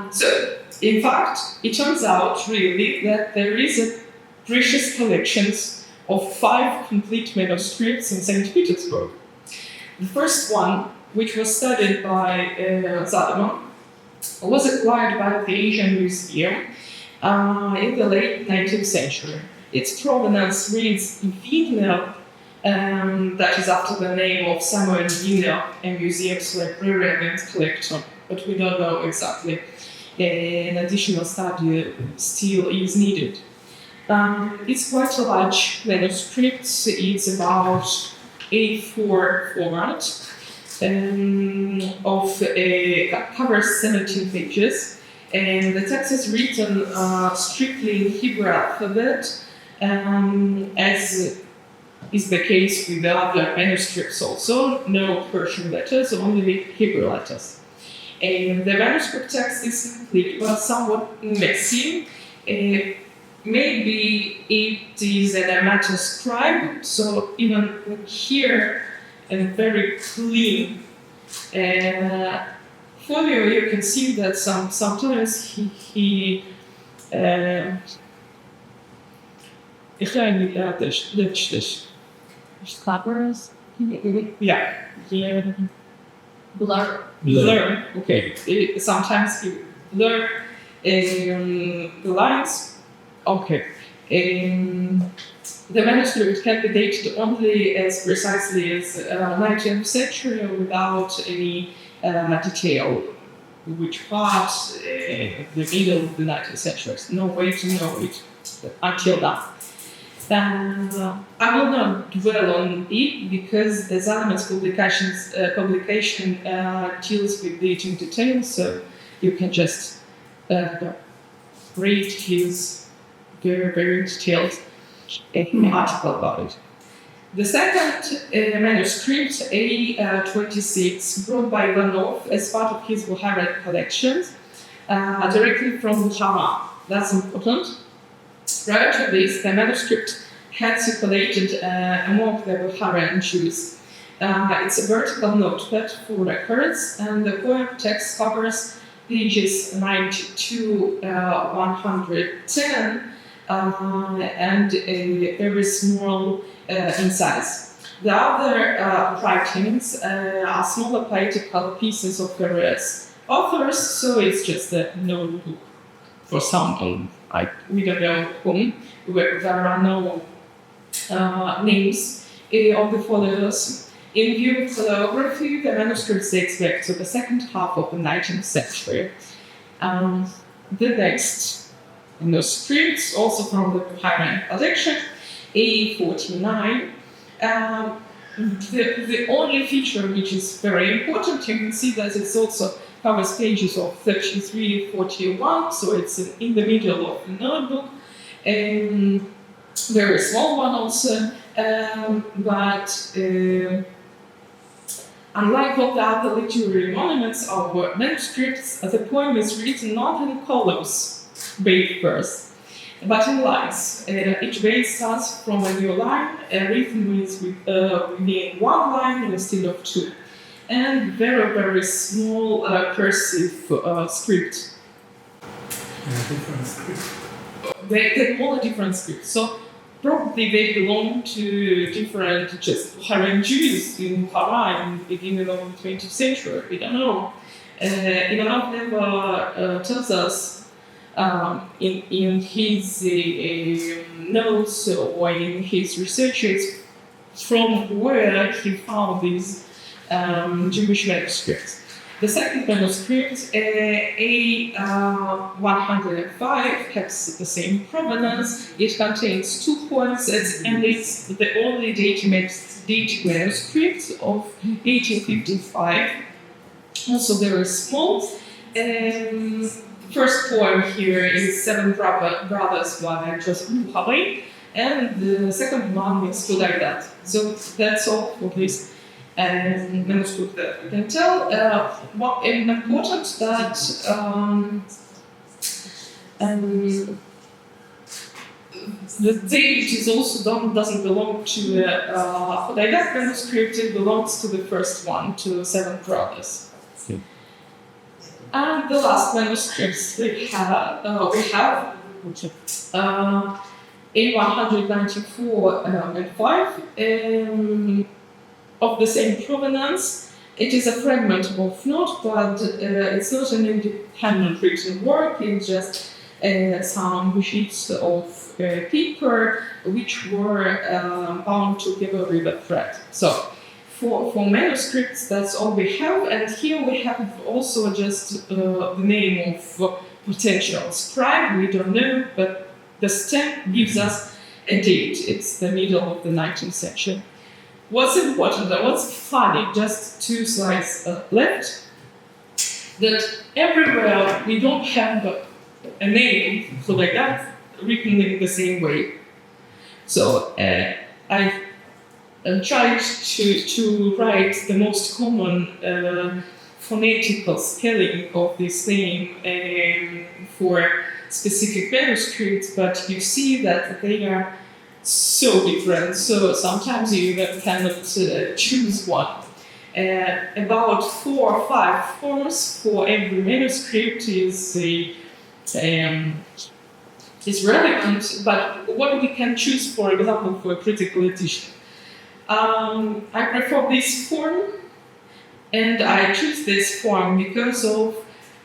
So, in fact, it turns out really that there is a precious collections of 5 complete manuscripts in St. Petersburg. The first one, which was studied by Zalaman, was acquired by the Asian Museum in the late 19th century. Its provenance reads Vignev, that is after the name of Samuel Vignev, a museum's librarian and collector, but we don't know exactly. An additional study still is needed. It's quite a large manuscript. It's about A4 format covers 17 pages, and the text is written strictly in Hebrew alphabet, as is the case with the other manuscripts also. No Persian letters, only Hebrew letters. And the manuscript text is complete but somewhat messy. Maybe it is an amateur scribe, so even here, a very clean folio, you can see that sometimes he Clappers? Yeah. Blur. Okay. Sometimes you blur the lines. Okay. The manuscript can be dated only as precisely as 19th century without any detail. Which part, the middle of the 19th century. No way to know it until that. I will not dwell on it because the Zaleman's publication deals with dating details, so you can just read his very, very detailed article about it. The second manuscript, A26, brought by Gaponov as part of his Bukhara collections, directly from Bukhara. That's important. Prior to this, the manuscript had circulated among the Bukharan Jews. It's a vertical notepad for records, and the poem text covers pages 90 to 110, and very small in size. The other writings are smaller poetical pieces of various authors, so it's just a notebook for someone. We don't know whom. There are no names of the followers. In view of paleography, the manuscripts dates back to the second half of the 19th century. The next manuscripts, also from the Bukharan collection, A49. The only feature which is very important, you can see that it also covers pages of 33, 41, so it's in the middle of the notebook. Very small one also, but unlike all the other literary monuments or manuscripts, the poem is written not in columns, based verse, but in lines. Each base starts from a new line, written within one line instead of two, and very, very small cursive script. Different script. They call a different script. So probably they belong to different just Bukharan Jews in Bukhara in the beginning of the 20th century. We don't know. Ivanov never tells us in his notes or in his researches from where he found these Jewish manuscripts. The second manuscript, A105, has the same provenance. It contains two poems, and it's the only dated manuscript of 1855. Also very small. First poem here is Seven Brothers by Joseph Bukhari, and the second one is Chudaidat. So that's all for this manuscript that we can tell. What is important that the date is also doesn't belong to Chudaidat manuscript. It belongs to the first one, to Seven Brothers. And the last manuscripts we have A194 and 5 of the same provenance. It is a fragment of note, but it's not an independent written work. It's just some sheets of paper which were bound together with a thread. So. For manuscripts, that's all we have, and here we have also just the name of potential scribe. We don't know, but the stamp gives us a date. It's the middle of the 19th century. What's important, and what's funny, just 2 slides left, that everywhere we don't have a name, so like that, written in the same way. So I tried to write the most common phonetical spelling of this name for specific manuscripts, but you see that they are so different, so sometimes you even cannot choose one. About 4 or 5 forms for every manuscript is is relevant, but what we can choose, for example, for a critical edition. I prefer this form, and I choose this form because of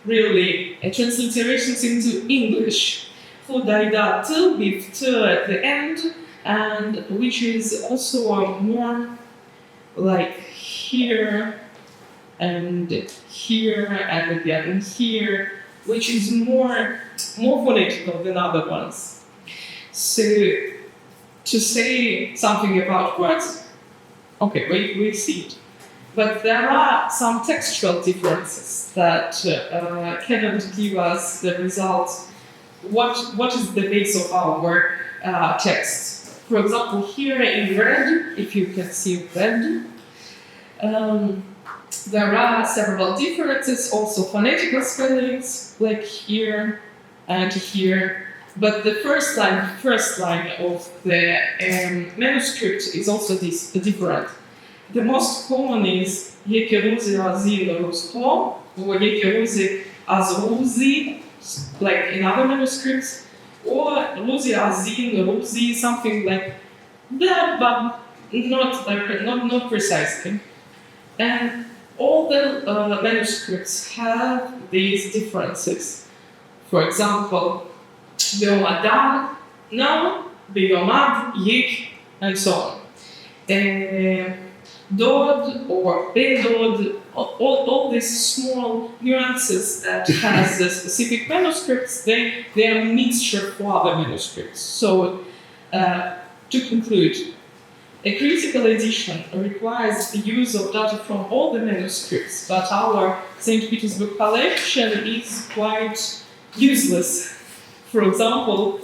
really transliterations into English. Chudaidat with T at the end, and which is also more like here and here and again here, which is more phonetical than other ones. So to say something about words, okay, we see it. But there are some textual differences that cannot give us the result. What is the base of our text? For example, here in red, if you can see red, there are several differences, also phonetical spellings, like here and here. But the first line of the manuscript is also different. The most common is Yekeruzi Azil Rusko, or Yekeruzi Azruzi, like in other manuscripts, or Ruzi Azil Ruzi, something like that, but not precisely. And all the manuscripts have these differences. For example, Beomadar, no, Beomad, Yik, and so on. Dod or Bedod, all these small nuances that has the specific manuscripts, they are a mixture for other manuscripts. So, to conclude, a critical edition requires the use of data from all the manuscripts, but our St. Petersburg collection is quite useless. For example,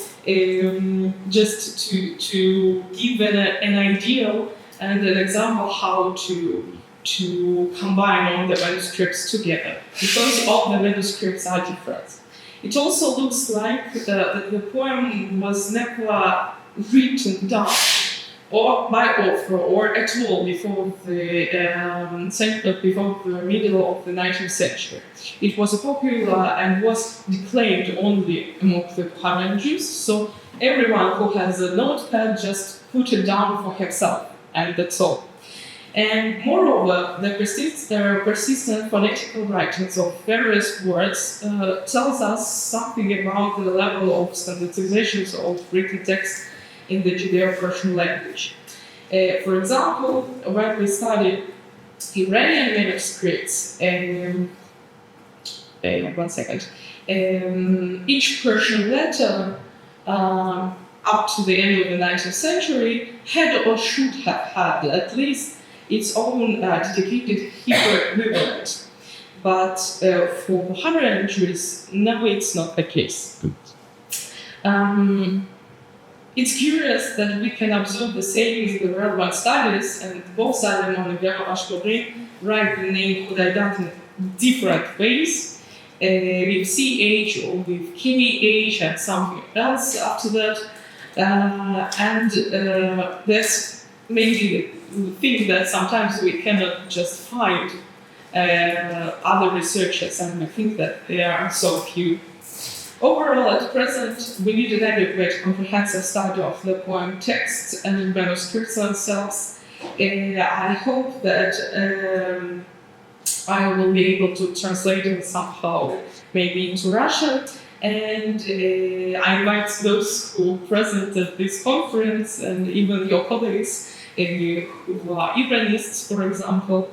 just to give an idea and an example how to combine all the manuscripts together, because all the manuscripts are different. It also looks like the poem was never written down or by author or at all before the middle of the 19th century. It was popular and was declaimed only among the Bukharian Jews, so everyone who has a notepad just put it down for himself, and that's all. And moreover, the persistent phonetical writings of various words tells us something about the level of standardizations of written text in the Judeo-Persian language. For example, when we study Iranian manuscripts, each Persian letter up to the end of the 19th century had or should have had at least its own dedicated Hebrew equivalent. But for Bukharian Jews, no, it's not the case. It's curious that we can observe the same in the relevant studies, and both Salomon and Bardanashvili write the name Chudaidat in different ways, with CH or with KH and something else after that. There's maybe the thing that sometimes we cannot just find other researchers, and I think that there are so few. Overall, at present, we need an adequate, comprehensive study of the poem texts and manuscripts themselves. I hope that I will be able to translate them somehow, maybe into Russian. And I invite those who are present at this conference, and even your colleagues who are Iranists, for example,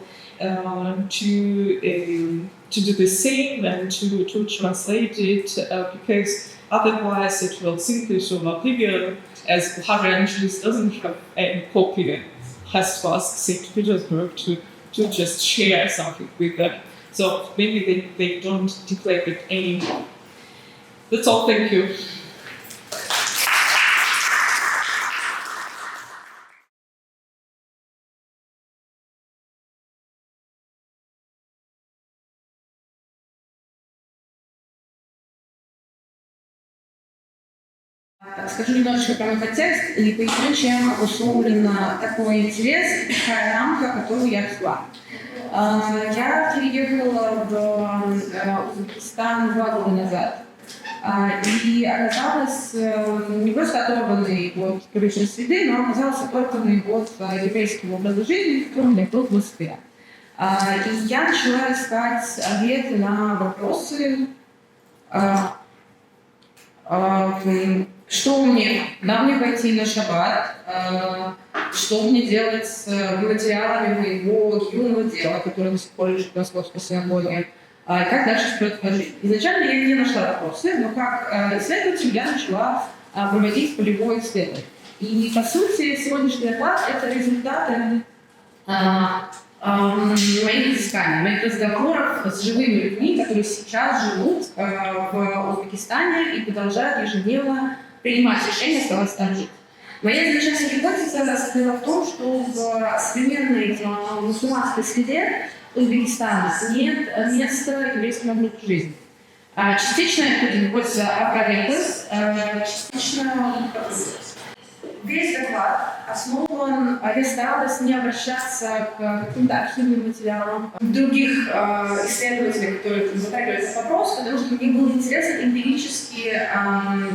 to do the same and to translate it, because otherwise it will simply show oblivion, as Bukharian Jews doesn't have any copy and has to ask St. Petersburg to just share something with them. So maybe they don't declare it anymore. That's all, thank you. Скажу немножечко про этот текст и поясню, чем условлен такой интерес, такая рамка, которую я взяла. Я переехала в Узбекистан 2 года назад. и оказалась не просто оторванной от привычной среды, но оказалась оторванной от еврейского образа жизни, в котором я был в Москве. И я начала искать ответы на вопросы, что мне, куда мне пойти на шаббат, что мне делать с материалами моего юного дела, которое до сих пор лежит в Московской синагоге, как дальше вперед жить. Изначально я не нашла вопросы, но как исследователь я начала проводить полевое исследование. И, по сути, сегодняшний доклад – это результаты моих изысканий, моих разговоров с живыми людьми, которые сейчас живут в Узбекистане и продолжают ежедневно принимать решения оставаться там жить. Моя изначальная гипотеза состояла в том, что в современной мусульманской среде Узбекистана нет места еврейскому образу жизни. Частично эта гипотеза опровергла, частично весь доклад основан, я старалась не обращаться к каким-то архивным материалам других исследователей, которые затрагивают этот вопрос, потому что мне было интересно эмпирически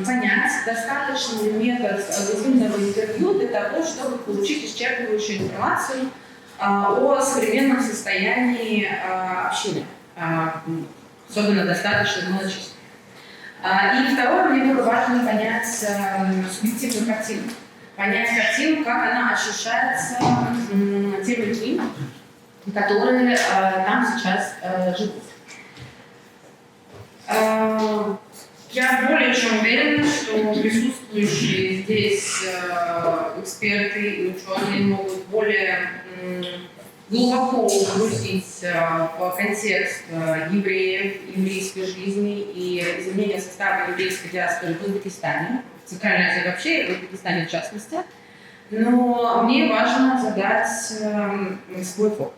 понять, достаточно ли метод разумного интервью для того, чтобы получить исчерпывающую информацию о современном состоянии общины, особенно достаточно малочисленной. И второе, мне было важно понять субъективную картину. Понять картину, как она ощущается теми людьми, которые там сейчас живут. Я более чем уверена, что присутствующие здесь эксперты и ученые могут более глубоко погрузить в контекст евреев, еврейской жизни и изменения состава еврейской диаспоры в Узбекистане, в Центральной Азии вообще, в Узбекистане в частности. Но мне важно задать свой фокус.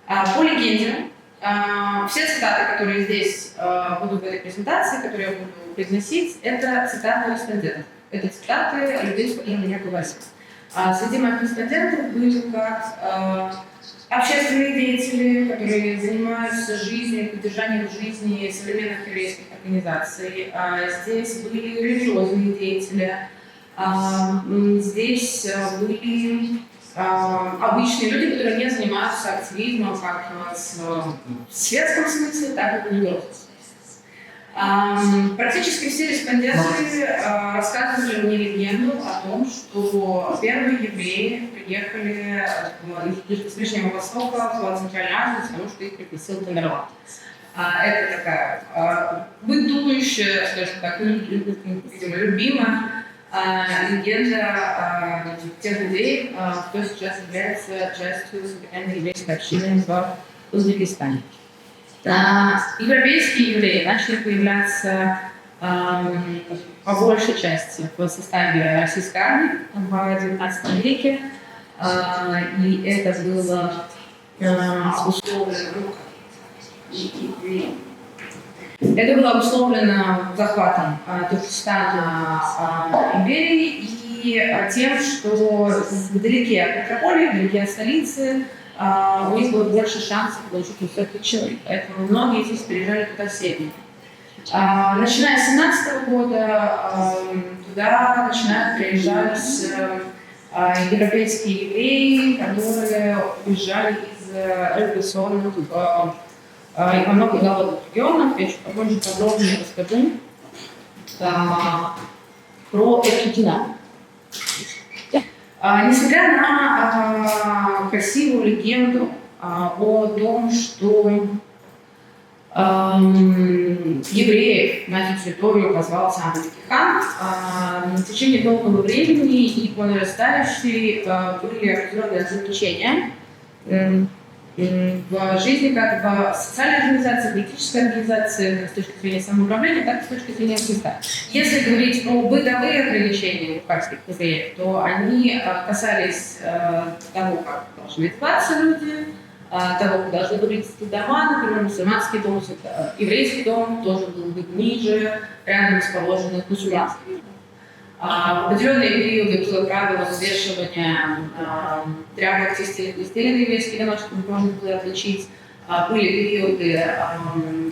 По легенде, все цитаты, которые здесь будут в этой презентации, которые я буду произносить, это цитаты респондентов. Это цитаты людей, с которыми я говорила. Среди моих респондентов были как общественные деятели, которые занимаются жизнью, поддержанием жизни современных еврейских организаций. Здесь были религиозные деятели, здесь были обычные люди, которые не занимаются активизмом как в светском смысле, так и в религиозном смысле. Практически все респонденты рассказывали мне легенду о том, что первые евреи приехали из Ближнего Востока в Центральную Азию, потому что их пригласил Тамерлан. Это такая бытующая, скажем так, видимо, любимая легенда тех людей, кто сейчас является частью современной еврейской общины в Узбекистане. Европейские евреи начали появляться по большей части в составе российской армии в XIX веке, и это было обусловлено захватом Туркестана империи и тем, что вдалеке от метрополии, вдалеке от столицы, у них было больше шансов получить высокий человек, поэтому многие здесь переезжали туда севернее. Начиная с 17 года туда начинают приезжать европейские евреи, которые уезжали из революционных и во многих голодных регионах. Я чуть попозже подробнее расскажу про эту динамику. Несмотря на красивую легенду о том, что евреев на эту территорию позвал сам Lekach, в течение долгого времени и по нарастающей были определенные ограничения в жизни как в социальной организации, политической организации, с точки зрения самоуправления, так и с точки зрения языка. Если говорить про бытовые ограничения лукарских евреев, то они касались того, как должны одеваться люди, того, как должны выглядеть дома, например, мусульманский дом, еврейский дом должен был быть ниже, рядом расположенных мусульманских. В определенные периоды было правило взвешивания тряпок текстиля на еврейский дом, чтобы можно было отличить. Были периоды,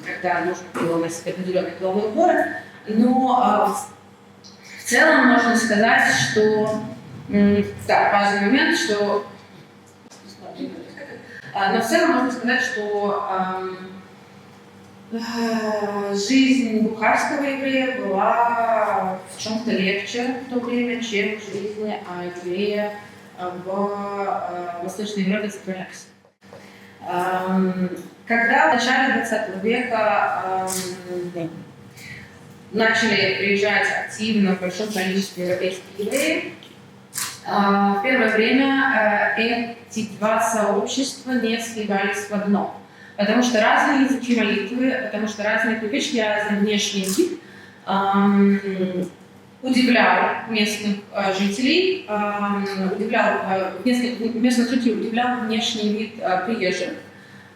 когда нужно было носить определенные головные уборы. Но в целом можно сказать, что да, важный момент, что но в целом можно сказать, что жизнь бухарского еврея была в чем-то легче в то время, чем жизнь еврея в Восточной Европе сопротивлялась. Когда в начале 20 века начали приезжать активно в большом количестве европейских евреев, в первое время эти два сообщества не сливались в одно, потому что разные языки молитвы, потому что разные привычки, разный внешний вид удивлял местных жителей, удивлял внешний вид приезжих.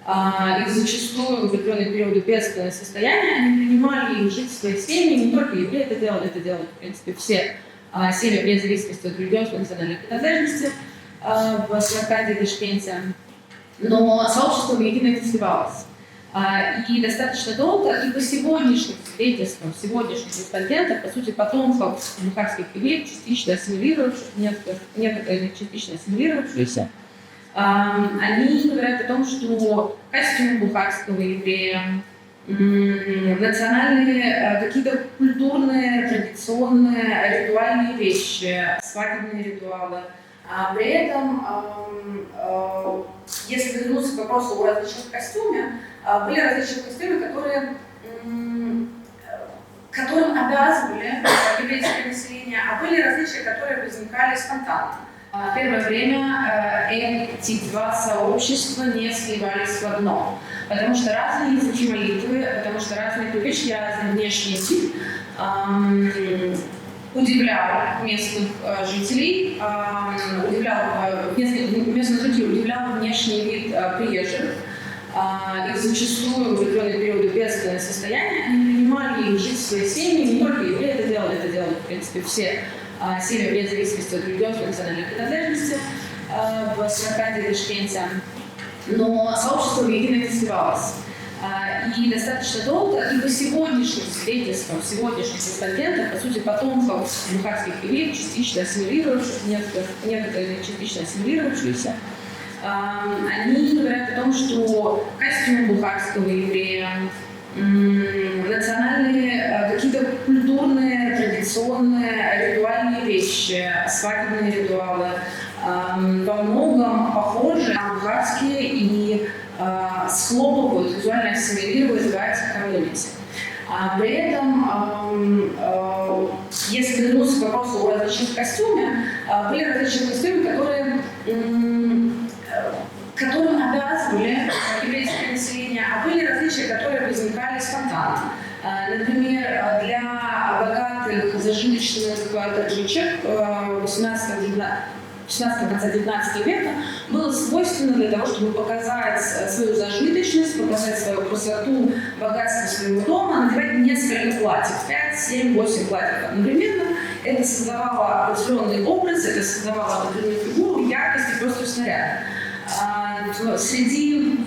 И зачастую в определенные периоды бедственного состояния они принимали их жить в своей семье, не только евреи это делали, в принципе, все семьи вне зависимости от религиозной национальной принадлежности в Самарканде и Ташкенте. Но сообщество воедино не сливалось. И достаточно долго, и по сегодняшним свидетельствам, сегодняшних респондентов, по сути, потомков бухарских евреев, частично ассимилировавшихся, некоторые частично ассимилировавшиеся, они говорят о том, что костюм бухарского еврея, национальные какие-то культурные, традиционные, ритуальные вещи, свадебные ритуалы. При этом, если вернуться к вопросу о различных костюмах, были различные костюмы, которым обязывали еврейское население, а были различия, которые возникали спонтанно. В первое время эти два сообщества не сливались в одно, потому что разные языки молитвы, потому что разные привычки, разный внешний вид удивлял местных жителей, удивлял внешний вид приезжих. И зачастую в определенные периоды бедственного состояния они принимали их жить в своей семье, не только евреи это делали, в принципе, все семьи вне зависимости от религиозной национальной принадлежности в Самарканде и Ташкенте. Но сообщество воедино не сливалось. И достаточно долго, и по сегодняшним свидетельствам, сегодняшних респондентов, по сути, потомков бухарских евреев, частично ассимилировавшихся, некоторые частично ассимилировавшиеся, они говорят о том, что костюм бухарского еврея, национальные какие-то культурные, традиционные, ритуальные вещи, свадебные ритуалы во многом похожи на бухарские и схлопывают, визуально ассимилируют в комьюнити. При этом, если вернуться к вопросу о различных костюмах, были различные костюмы, которым обязывали еврейское население, а были различия, которые возникали спонтанно. Например, для богатых зажиточных таджичек в 16 конце 19 века было свойственно для того, чтобы показать свою зажиточность, показать свою красоту, богатство своего дома, надевать несколько платьев, 5, 7, 8 платьев одновременно. Это создавало определенный образ, это создавало определенную фигуру, яркость и просто снаряд. Среди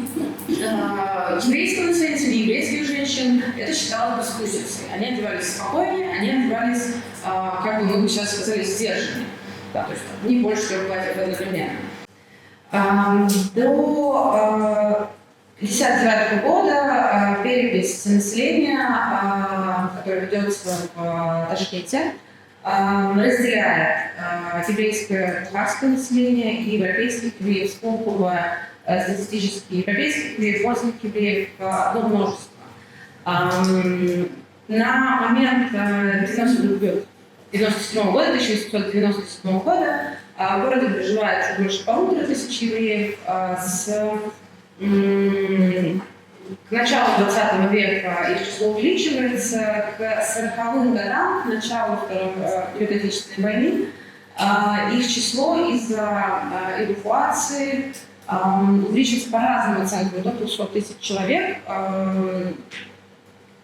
еврейского населения, среди еврейских женщин это считалось бескусицей. Они одевались спокойнее, они одевались, как бы мы бы сейчас сказали, сдержаннее. Да, то есть не больше 3 платьев одновременно. До 1959 года перепись населения, которая ведется в Ташкенте, разделяет еврейское бухарское население и европейских евреев, сколковое статистически европейских евреев, босных евреев одно множество. На момент 1997 года, 1897 года в городе проживает чуть больше 1500 евреев. К началу 20 века их число увеличивается, к 40-м годам, к началу Великой Отечественной войны, их число из-за эвакуации увеличивается по разным оценкам, до 200 тысяч человек.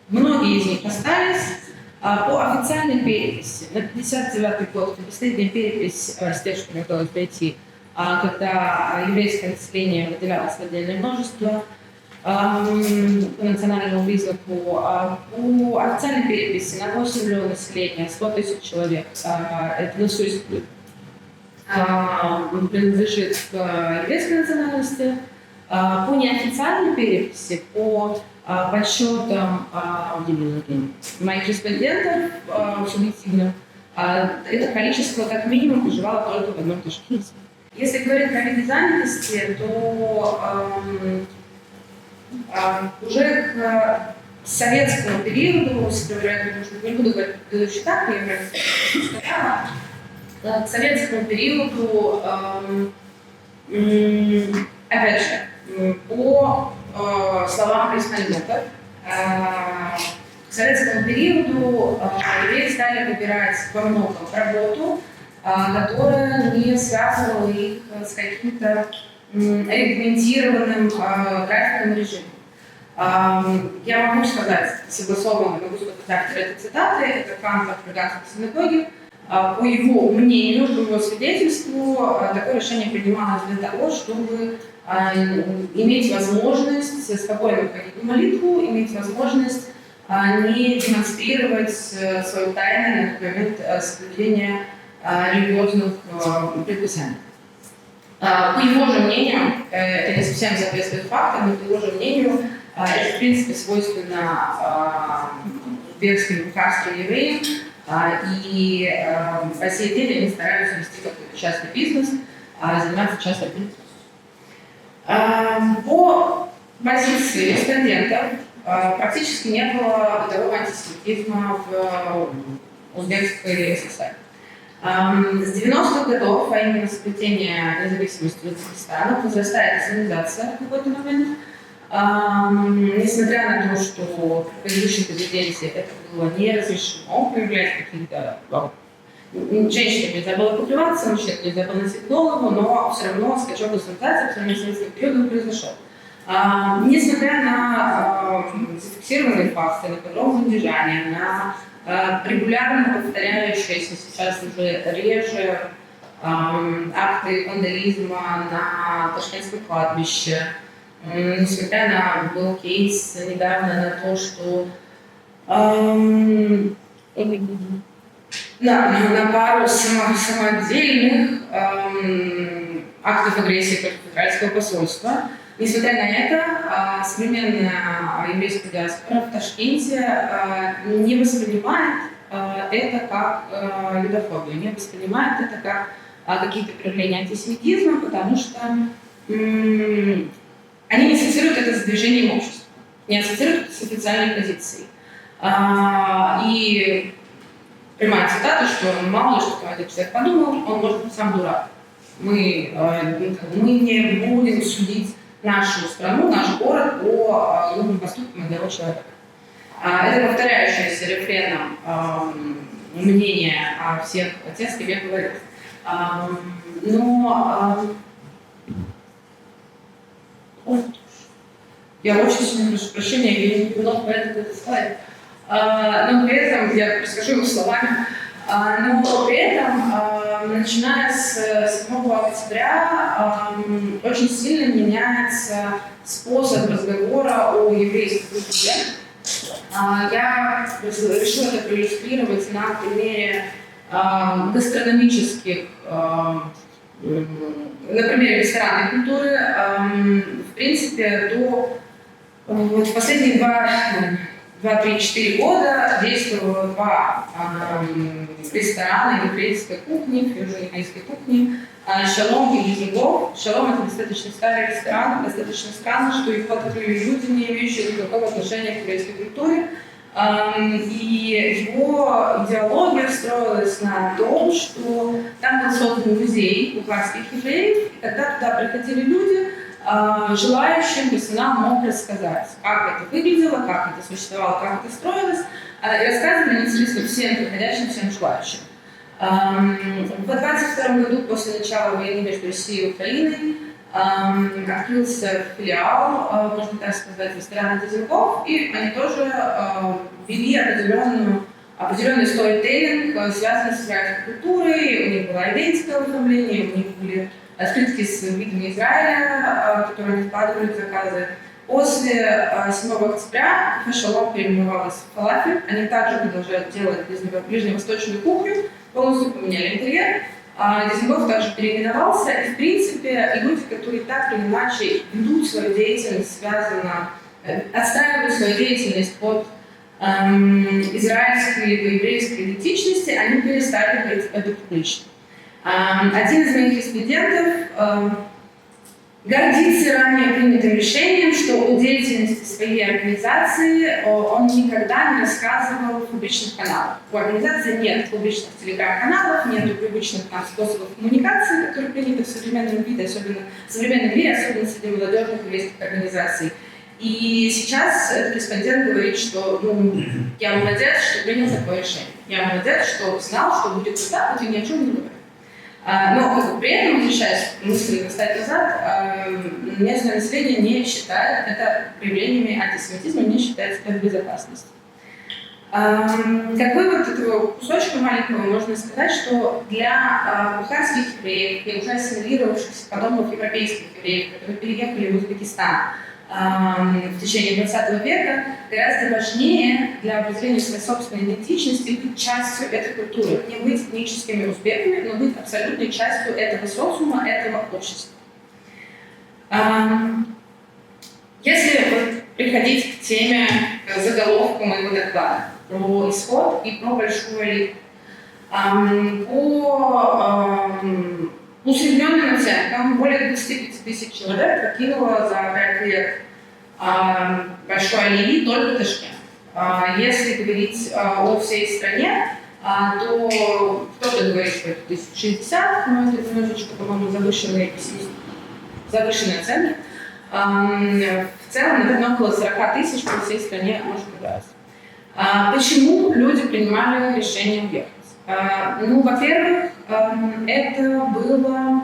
Многие из них остались. По официальной переписи на 1959 год, это последняя перепись с тех, что мне удалось пройти, когда еврейское население выделялось в отдельное множество, по национальному признаку. По официальной переписи на 8 миллионов населения, 100 тысяч человек, это население принадлежит к еврейской национальности. По неофициальной переписи, по подсчетам моих респондентов субъективно, это количество как минимум проживало только в одном Ташкенте. Если говорить про виды занятости, то уже к советскому периоду, не буду говорить предыдущий этап, к советскому периоду, опять же, по словам респондентов, к советскому периоду евреи стали выбирать во многом работу, которая не связывала их с каким-то регламентированным графиком режимом. Я могу сказать, согласованно, могу сказать этой цитаты, это Пантher в Британской синагоге. По его мнению, по его свидетельству, такое решение принималось для того, чтобы иметь возможность спокойно ходить на молитву, иметь возможность не демонстрировать свою тайну на тот момент соблюдения религиозных предписаний. По его же мнению, это не совсем соответствует фактам, но по его же мнению, это в принципе свойственно узбекским, бухарским евреям, и по сей день они стараются вести какой-то частный бизнес, заниматься частной бизнесом. По позиции респондентов практически не было бытового антисемитизма в Узбекской ССР. С 90-х годов, а именно с обретения независимости Узбекистана, возрастает исламизация в какой-то момент. Несмотря на то, что в предыдущем президенте это было не разрешено, проявлять какие-то... Женщинам нельзя было покрываться, мужчинам нельзя было носить голову, но все равно скачок исламизации в самом советском периоде произошел. Несмотря на зафиксированные факты, на подробное содержание, на регулярно повторяющиеся сейчас уже реже акты вандализма на Ташкентском кладбище, несмотря на был кейс недавно на то, что на пару самодельных актов агрессии против израильского посольства. Несмотря на это, современная еврейская диаспора в Ташкенте не воспринимает это как юдофобию, не воспринимает это как какие-то проявления антисемитизма, потому что они не ассоциируют это с движением общества, не ассоциируют это с официальной позицией. И прямая цитата, что мало ли что этот человек подумал, он может быть сам дурак. Мы не будем судить нашу страну, наш город по любым поступкам одного человека. Это повторяющееся рефреном мнение о всех тех, с кем я говорю. Но я очень сильно прошу прощения, я не буду это сказать. Но при этом, я расскажу его словами, но при этом, начиная с 7 октября, очень сильно меняется способ разговора о еврейской культуре. Я решила это проиллюстрировать на примере гастрономических, на примере ресторанной культуры. В принципе, в последние 2-3-4 года действовало 2 ресторана еврейской кухни, еврейской кухни, «Шалом» и «Езегов». «Шалом» — это достаточно старый ресторан, достаточно странно, что его открыли люди, не имеющие никакого отношения к еврейской культуре. И его идеология строилась на том, что там был создан музей бухарских евреев, и когда туда приходили люди, желающим персонал мог рассказать, как это выглядело, как это существовало, как это строилось, и рассказывали непосредственно всем приходящим, всем желающим. В 1922 году, после начала войны между Россией и Украиной, открылся филиал, можно так сказать, ресторана «Езегов», и они тоже ввели определенный сторителлинг, связанный с израильской культурой. У них было идентическое оформление, у них были открытки с видами Израиля, которые они вкладывали в заказы. После 7 октября ethno-confessional переименовалась в фалафель. Они также продолжают делать ближневосточную кухню, полностью поменяли интерьер. Дизайнер также переименовался. И, в принципе, люди, которые так или иначе ведут свою деятельность, отстраивают свою деятельность под израильской или еврейской идентичности, они перестали говорить это публично. Один из моих респондентов гордится ранее принятым решением, что о деятельности своей организации он никогда не рассказывал в публичных каналах. У организации нет публичных телеграм-каналов, нет привычных способов коммуникации, которые приняты в современном мире, особенно среди молодежных еврейских организаций. И сейчас этот респондент говорит, что я молодец, что принял такое решение. Я молодец, что знал, что будет вот так, вот и ни о чем не говорю. Но при этом, возвращаясь к мысли «Достать назад», местное население не считает это проявлениями антисемитизма, не считает это безопасностью. Как вывод этого кусочка маленького можно сказать, что для бухарских евреев и уже ассимилировавшихся потомков европейских евреев, которые переехали в Узбекистан в течение 20 века, гораздо важнее для определения своей собственной идентичности быть частью этой культуры, не быть этническими узбеками, но быть абсолютной частью этого социума, этого общества. Если приходить к теме, к заголовку моего доклада про исход и про большую элиту, по усредненным оценкам более 25 тысяч человек покинуло за 5 лет большой Алии только Ташкент. Если говорить о всей стране, то кто-то говорит, что это 1060, но это немножечко, по-моему, завышенные оценки. В целом, наверное, около 40 тысяч по всей стране может набраться. Почему люди принимали решение уехать? Во-первых, это было...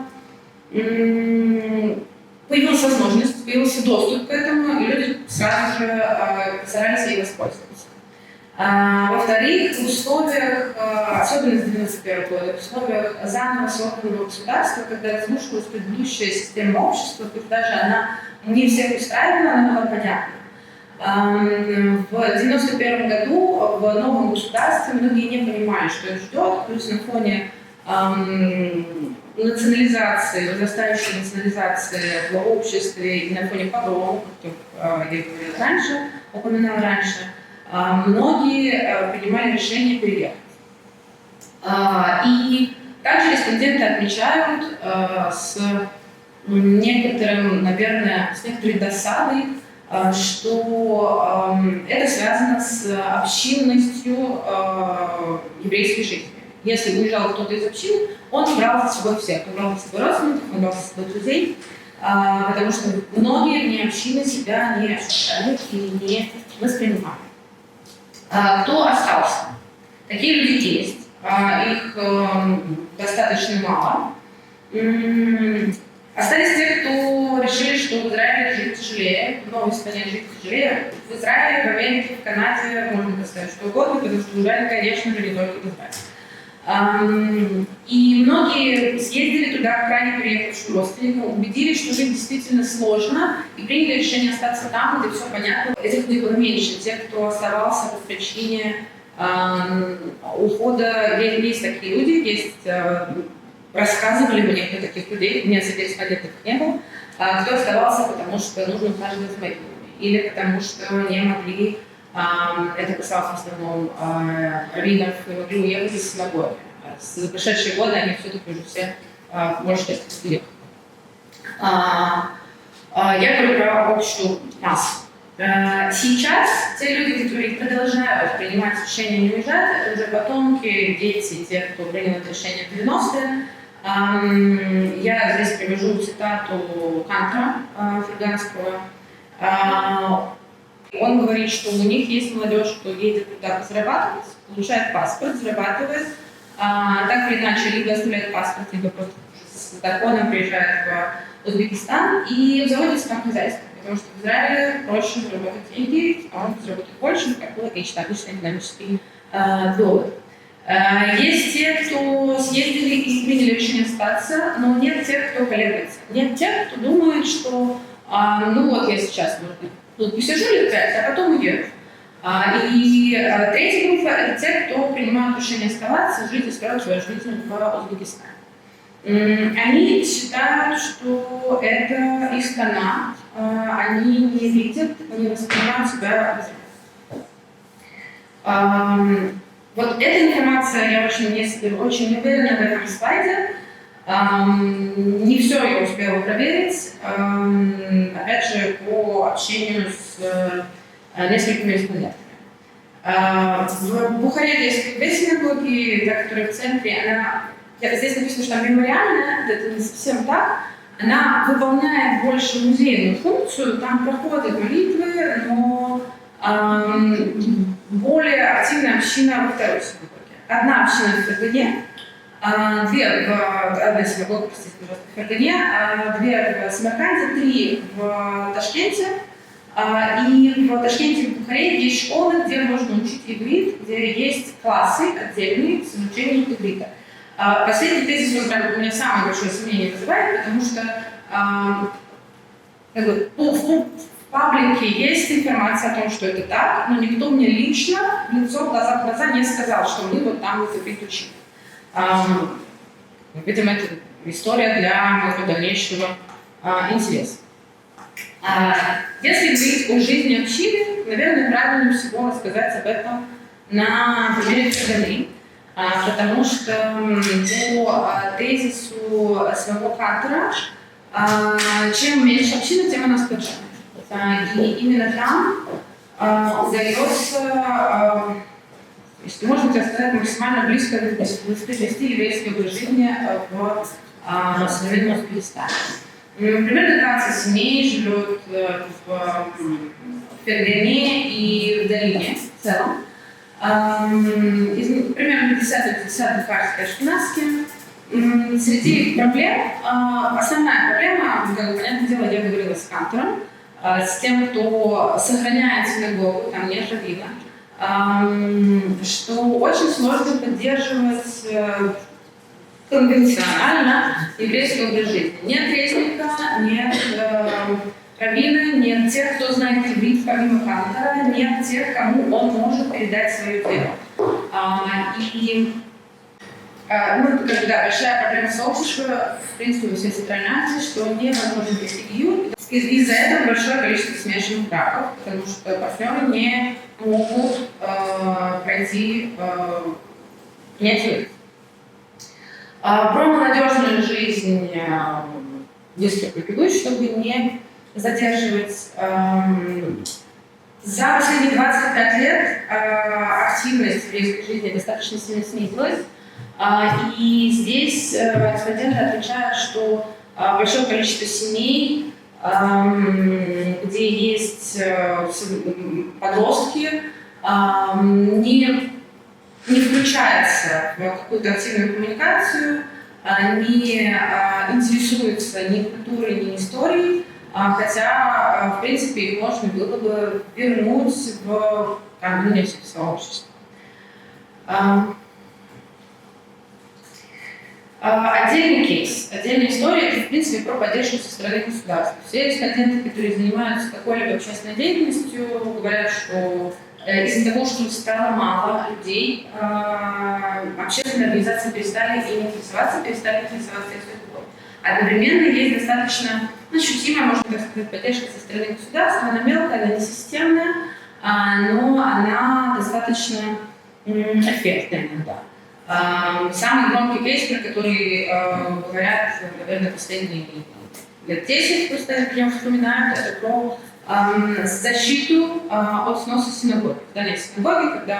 Появилась возможность, появился доступ к этому, и люди сразу же постарались ей воспользоваться. Во-вторых, в условиях, особенно с 91 года, в условиях заново созданного государства, когда разрушилась предыдущая система общества, то есть даже она не всех устраивала, она была понятна. В 1991 году в новом государстве многие не понимали, что их ждет, плюс на фоне национализации, возрастающей национализации в обществе и на фоне погромов, как я упоминала раньше, многие принимали решение переехать. И также респонденты отмечают с некоторым, наверное, с некоторой досадой, что это связано с общинностью еврейской жизни. Если уезжал кто-то из общины, он брал за собой всех. Он брал за собой родственников, он брал за собой друзей, потому что многие вне общины себя не ощущали и не воспринимали. Кто остался? Такие люди есть. Их достаточно мало. Остались те, кто решили, что в Израиле жить тяжелее, в новой стране жить тяжелее. В Израиле, в Америке, в Канаде можно сказать что угодно, потому что Израиль, конечно же, не только в Израиле. И многие съездили туда, крайне приехавшим родственникам, убедились, что жить действительно сложно, и приняли решение остаться там, где все понятно. Этих людей было меньше. Те, кто оставался по причине ухода, есть такие люди, есть... Рассказывали мне про таких людей, у меня, соответственно, таких не было, кто оставался, потому что нужно ухаживать за молитвами, или потому что не могли, это касалось в основном раввинов, не могли уехать из синагоги. За прошедшие годы они все-таки уже все, может быть, уехали. Я говорю про общую массу. Сейчас те люди, которые продолжают принимать решение не уезжать, это уже потомки, дети, те, кто принял это решение в 90-е. Я здесь привожу цитату Пантера фриганского. Он говорит, что у них есть молодежь, кто едет туда зарабатывать, получает паспорт, зарабатывает, так или иначе либо оставляет паспорт, либо просто с законом приезжает в Узбекистан и заводится там хозяйство. Потому что в Израиле проще заработать деньги, а он заработает больше, как логично, обычный экономический довод. Есть те, кто съездили и приняли решение остаться, но нет тех, кто колеблется. Нет тех, кто думает, что Ну вот я сейчас тут посижу лет 5, а потом уеду. И третья группа – это те, кто принимают решение оставаться, жить и строить свою жизнь в Узбекистане. Они считают, что это их страна, они не видят, не воспринимают себя безопасно. Вот эта информация, я очень уверена в этом слайде. Не все я успела проверить, опять же, по общению с несколькими респондентами. В Бухаре есть две синагоги, та, которая в центре, здесь написано, что она мемориальная, это не совсем так. Она выполняет больше музейную функцию, там проходят молитвы, но более активная община во второй синагоге. Одна община в Фергане, одна синагога, простите, пожалуйста, в Фергане, две в Самарканде, 3 в Ташкенте. И в Ташкенте и в Бухаре есть школы, где можно учить иврит, где есть классы отдельные с изучением иврита. Последний тезис, он у меня самое большое сомнение вызывает, потому что в паблике есть информация о том, что это так, но никто мне лично в лицо, глаза в глаза не сказал, что мы вот там иврит учили. Видимо, это история для моего дальнейшего интереса. Если говорить о жизни общины, наверное, правильнее всего рассказать об этом на примере Ферганы, потому что по тезису своего Пантера, чем меньше община, тем она сплоченнее. И именно там удается, если можно так сказать, максимально близко воспроизвести еврейское выживание в современном Узбекистане. Примерно 20 семей живет в Фергане и в долине в целом. Примерно 50 карты ашкеназские. Среди проблем, основная проблема, понятное дело, я говорила с Пантером, с тем, кто сохраняет синагогу, там нет раввина, что очень сложно поддерживать конвенционально еврейский образ жизни. Нет резника, нет раввина, нет тех, кто знает иврит помимо Пантера, нет тех, кому он может передать свое дело. Большая проблема сообщества, в принципе, во всей Центральной Азии, что невозможно вести гиюр. Из-за этого большое количество смешанных браков, потому что партнеры не могут пройти принятие. Про молодежную жизнь быстро пробегусь, чтобы не задерживать. За последние 25 лет активность в еврейской жизни достаточно сильно снизилась. И здесь респонденты отвечают, что большое количество семей, где есть подростки, не включается в какую-то активную коммуникацию, не интересуется ни культурой, ни историей, хотя, в принципе, их можно было бы вернуть в несколько сообществ. Отдельный кейс, отдельная история, это, в принципе, про поддержку со стороны государства. Все респонденты, которые занимаются какой-либо общественной деятельностью, говорят, что из-за того, что стало мало людей, общественные организации перестали ими интересоваться их судьбой. Одновременно есть достаточно ощутимая, можно так сказать, поддержка со стороны государства. Она мелкая, она не системная, но она достаточно эффектная иногда. Самый громкий кейс, про который говорят, наверное, последние лет 10, просто я прям вспоминаю, это про защиту от сноса синагоги. Когда нет синагоги, когда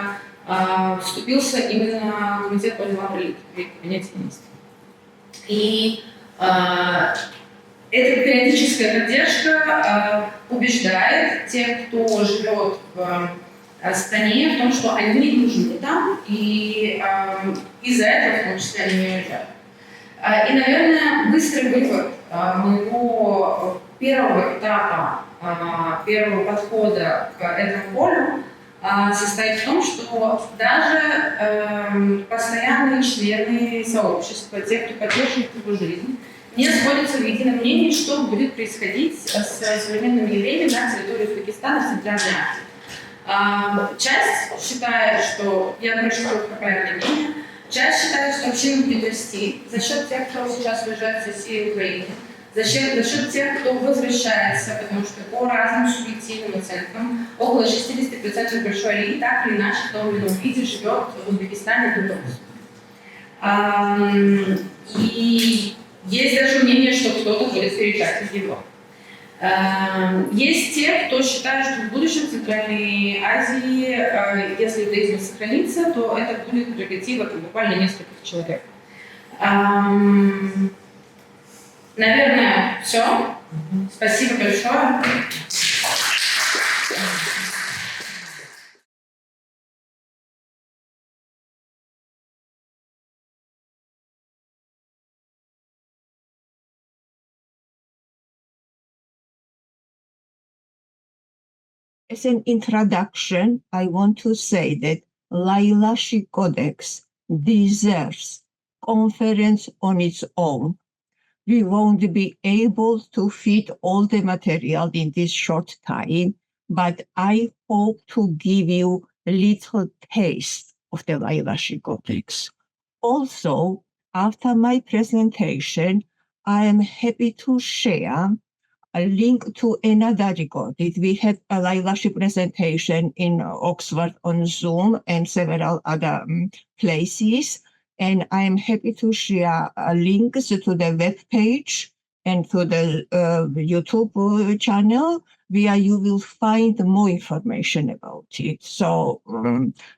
вступился именно комитет по делам религии при кабинете министров. И эта периодическая поддержка убеждает тех, кто живет в стране, в том, что они не нужны там, и из-за этого, в том числе, они не уезжают. И, наверное, быстрый вывод моего первого этапа, первого подхода к этому полю состоит в том, что даже постоянные члены сообщества, те, кто поддерживает его жизнь, не сходятся в едином мнении, что будет происходить с современными евреями на территории Узбекистана в Центральной Азии. Часть считает, что, я напишу правильное мнение, часть считает, что община будет расти за счет тех, кто сейчас уезжает с России и Украины, за счет тех, кто возвращается, потому что по разным субъективным оценкам около 60% большой арии так или иначе в том или ином виде живет в Узбекистане до Беларуси. И есть даже мнение, что кто-то будет переезжать из него. Есть те, кто считает, что в будущем в Центральной Азии, если иудаизм сохранится, то это будет прерогатива буквально нескольких человек. Наверное, все. Спасибо большое. As an introduction, I want to say that Lailashi Codex deserves conference on its own. We won't be able to fit all the material in this short time, but I hope to give you a little taste of the Lailashi Codex. Also, after my presentation, I am happy to share a link to another recording. We had a Lailashi presentation in Oxford on Zoom and several other places. And I am happy to share links to the web page and to the YouTube channel where you will find more information about it. So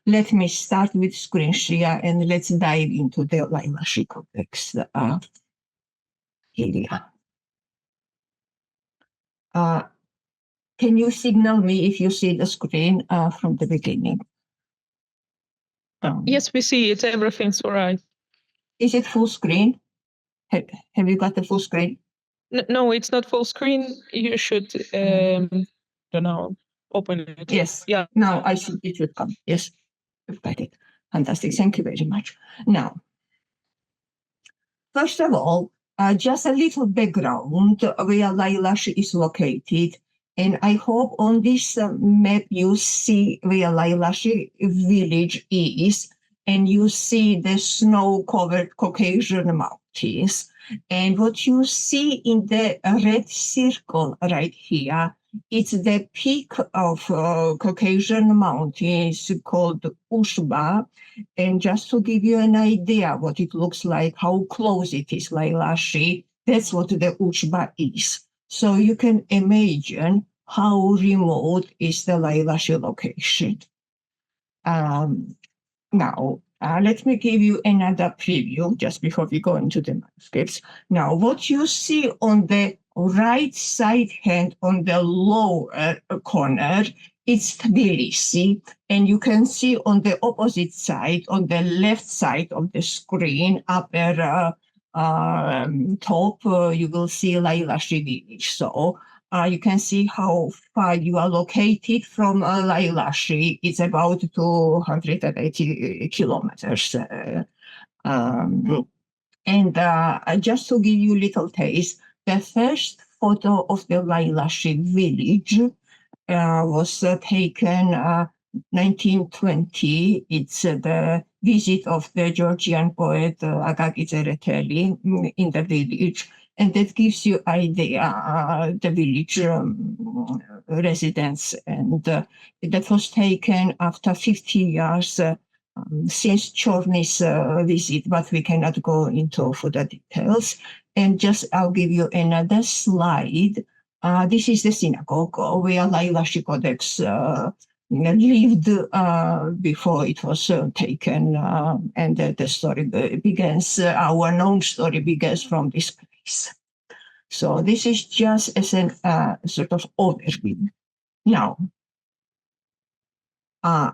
let me start with screen share and let's dive into the Lailashi Codex area. Can you signal me if you see the screen from the beginning? Yes, we see it. Everything's all right. Is it full screen? Have you got the full screen? No, it's not full screen. You should, don't know, open it. Yes. Yeah. Now I see it will come. Yes, you've got it. Fantastic. Thank you very much. Now, first of all, just a little background where Lailashi is located. And I hope on this map you see where Lailashi village is, and you see the snow-covered Caucasian mountains. And what you see in the red circle right here, it's the peak of Caucasian mountains called Ushba. And just to give you an idea what it looks like, how close it is, Lailashi, that's what the Ushba is. So you can imagine how remote is the Lailashi location. Now, let me give you another preview just before we go into the manuscripts. Now, what you see on the right side hand on the lower corner, it's Tbilisi. And you can see on the opposite side, on the left side of the screen, upper top, you will see Lailashi village. So you can see how far you are located from Lailashi. It's about 280 kilometers. And just to give you a little taste, the first photo of the Lailashi village was taken 1920. It's the visit of the Georgian poet Ekaterina in the village. And that gives you idea, the village residents. And that was taken after 50 years since Chorny's visit, but we cannot go into further details. And just I'll give you another slide. This is the synagogue where Lailashi Codex lived before it was taken. And the story begins, our known story begins from this place. So this is just as an sort of overview. Now, I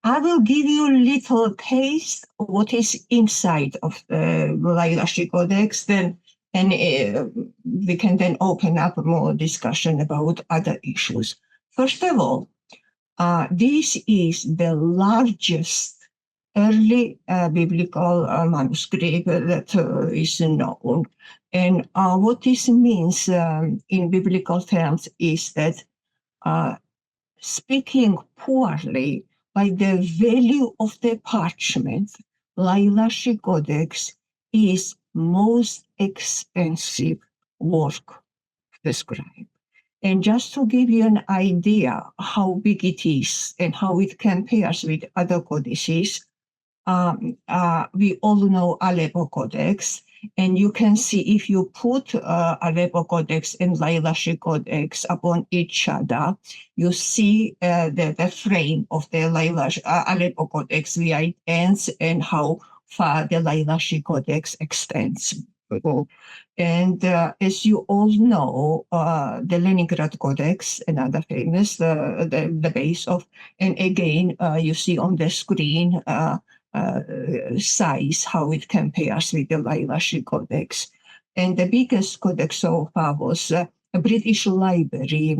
will give you a little taste of what is inside of the Lailashi Codex, and we can then open up more discussion about other issues. First of all, this is the largest early biblical manuscript that is known. And what this means in biblical terms is that speaking poorly by the value of the parchment, Lailashi Codex is most expensive work of the scribe. And just to give you an idea how big it is and how it compares with other codices, we all know Aleppo Codex, and you can see if you put Aleppo Codex and Lailashi Codex upon each other, you see the frame of the Aleppo Codex, where it ends and how far the Lailashi Codex extends. And as you all know, the Leningrad Codex, another famous, the base of, and again, you see on the screen size, how it compares with the Lailashi Codex. And the biggest codex so far was a British Library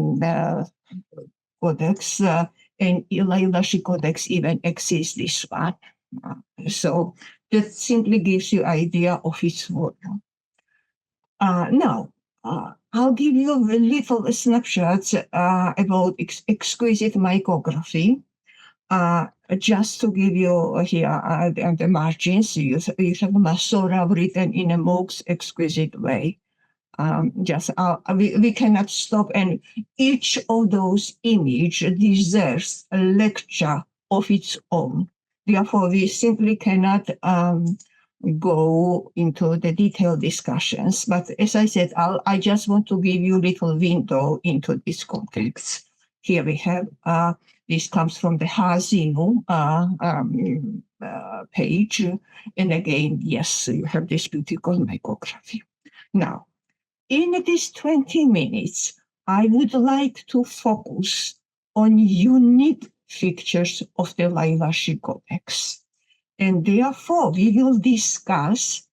Codex, and Lailashi Codex even exceeds this one. So that simply gives you idea of its volume. Now, I'll give you a little snapshots about exquisite micrography. Just to give you here on the margins, you have Masora written in a most exquisite way. We cannot stop, and each of those images deserves a lecture of its own. Therefore, we simply cannot go into the detailed discussions. But as I said, I just want to give you a little window into this context. Here we have, this comes from the Hazinu page. And again, yes, you have this beautiful micrography. Now, in these 20 minutes, I would like to focus on unique features of the Lailashi Codex. And therefore, we will discuss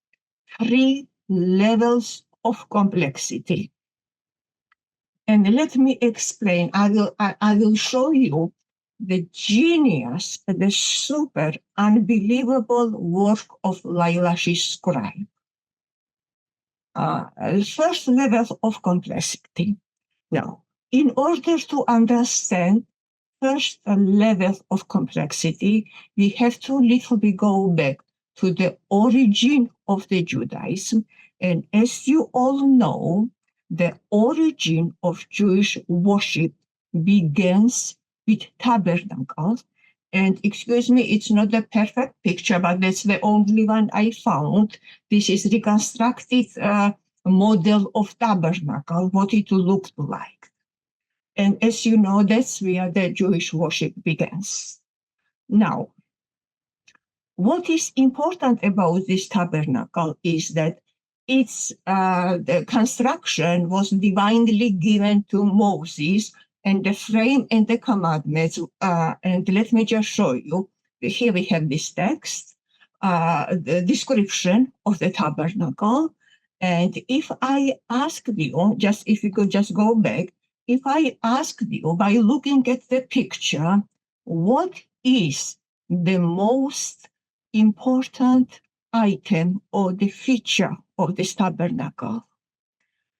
3 levels of complexity. And let me explain. I will show you the genius, the super unbelievable work of Lailashi scribe. First level of complexity. Now, in order to understand first level of complexity, we have to little bit go back to the origin of the Judaism. And as you all know, the origin of Jewish worship begins with tabernacles. And excuse me, it's not the perfect picture, but that's the only one I found. This is reconstructed model of tabernacle, what it looked like. And as you know, that's where the Jewish worship begins. Now, what is important about this tabernacle is that its the construction was divinely given to Moses, and the frame and the commandments. And let me just show you. Here we have this text, the description of the tabernacle. And if I ask you, if you could just go back, if I ask you by looking at the picture, what is the most important item or the feature of this tabernacle?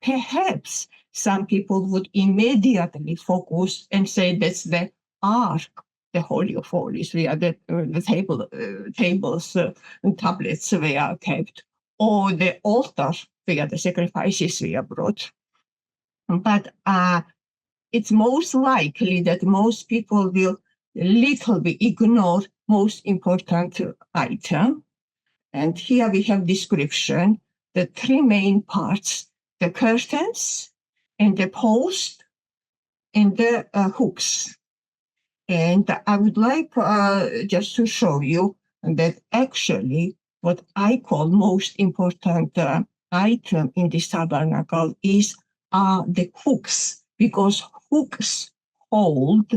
Perhaps some people would immediately focus and say that's the ark, the Holy of Holies, where the tables and tablets were kept, or the altar where the sacrifices were brought. But it's most likely that most people will little bit ignore most important item. And here we have description, the 3 main parts, the curtains and the post and the hooks. And I would like just to show you that actually what I call most important item in this tabernacle is the hooks, because hooks hold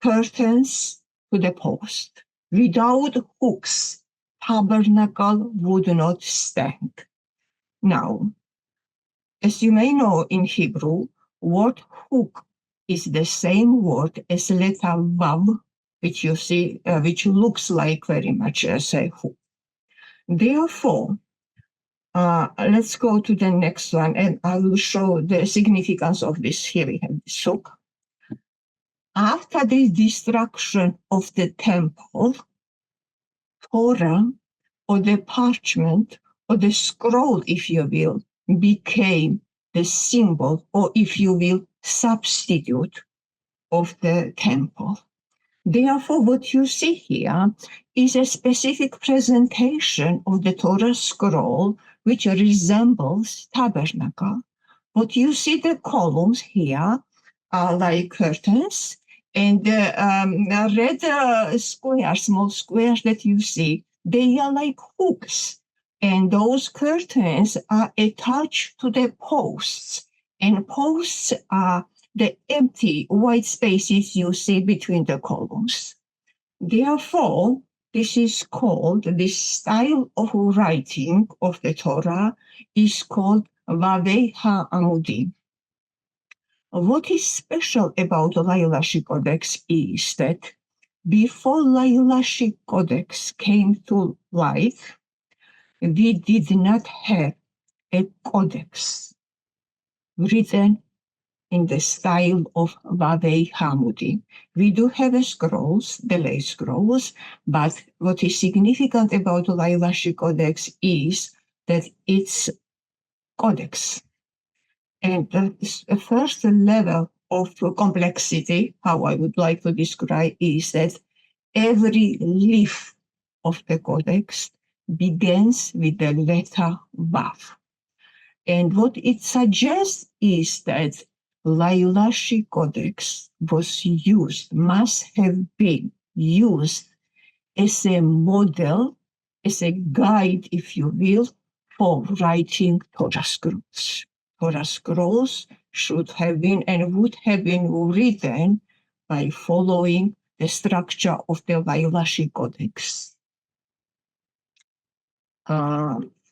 curtains to the post. Without hooks, tabernacle would not stand. Now, as you may know in Hebrew, word hook is the same word as letter vav which you see, which looks like very much as a hook. Therefore, let's go to the next one, and I will show the significance of this. Here we have this hook. After the destruction of the temple, Torah, or the parchment, or the scroll, if you will, became the symbol, or if you will, substitute of the temple. Therefore, what you see here is a specific presentation of the Torah scroll, which resembles tabernacle. What you see, the columns here are like curtains, and the red squares, small squares that you see, they are like hooks. And those curtains are attached to the posts, and posts are the empty white spaces you see between the columns. Therefore, this is called, this style of writing of the Torah is called Vavei HaAmudim. What is special about the Lailashi Codex is that before Lailashi Codex came to life, we did not have a codex written in the style of Vavei HaAmudim. We do have scrolls, the lay scrolls, but what is significant about the Lailashi Codex is that it's codex. And the first level of complexity, how I would like to describe, is that every leaf of the codex begins with the letter Vav. And what it suggests is that Lailashi Codex was used, must have been used as a model, as a guide, if you will, for writing Torah scrolls. Torah scrolls should have been and would have been written by following the structure of the Lailashi Codex.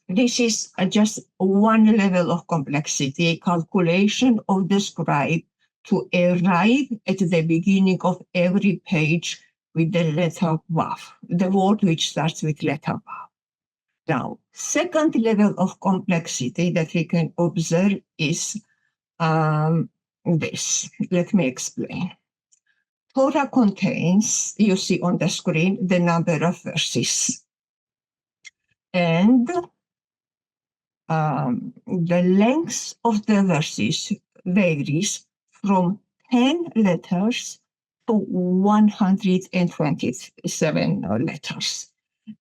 This is just one level of complexity, a calculation of the scribe to arrive at the beginning of every page with the letter Vav, the word which starts with letter Vav. Now, second level of complexity that we can observe is this. Let me explain. Torah contains, you see on the screen, the number of verses. And the length of the verses varies from 10 letters to 127 letters.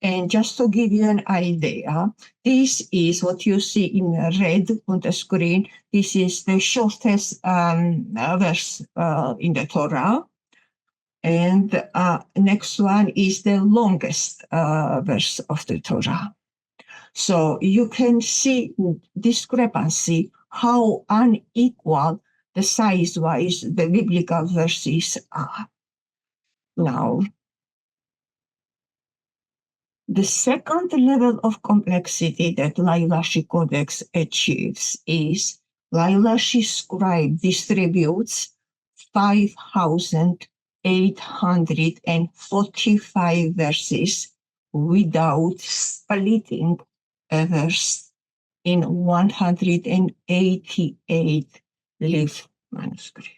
And just to give you an idea, this is what you see in red on the screen. This is the shortest verse in the Torah. And next one is the longest verse of the Torah. So you can see discrepancy, how unequal the size-wise the biblical verses are. Now, the second level of complexity that Lailashi Codex achieves is Lailashi scribe distributes 5,845 verses without splitting a verse in 188 leaf manuscript.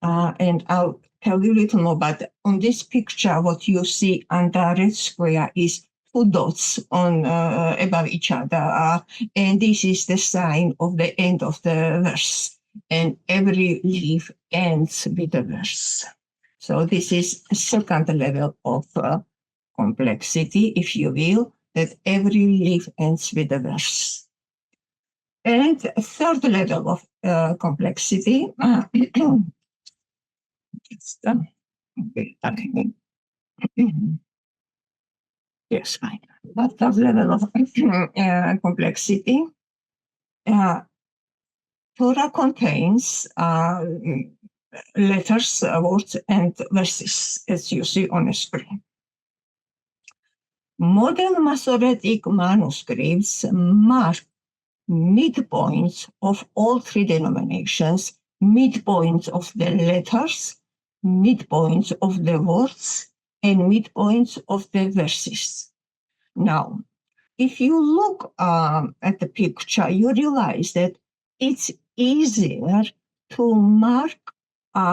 And I'll tell you a little more, but on this picture, what you see under red square is two dots on above each other, and this is the sign of the end of the verse, and every leaf ends with a verse. So this is a second level of complexity, if you will, that every leaf ends with a verse. And a third level of complexity, yes, fine. But third level of complexity, Torah contains letters, words, and verses, as you see on the screen. Modern Masoretic manuscripts mark midpoints of all three denominations, midpoints of the letters, midpoints of the words, and midpoints of the verses. Now, if you look at the picture, you realize that it's easier to mark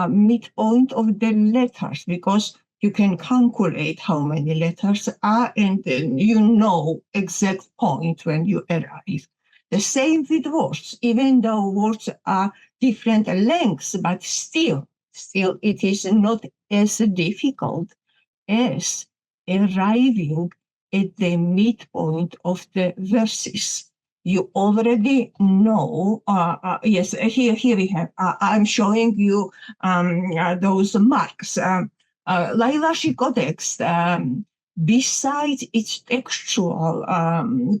midpoint of the letters because you can calculate how many letters are and then you know exact point when you arrive. The same with words, even though words are different lengths, but still it is not as difficult as arriving at the midpoint of the verses. You already know, yes, here we have, I'm showing you those marks. Lailashi Codex, besides its textual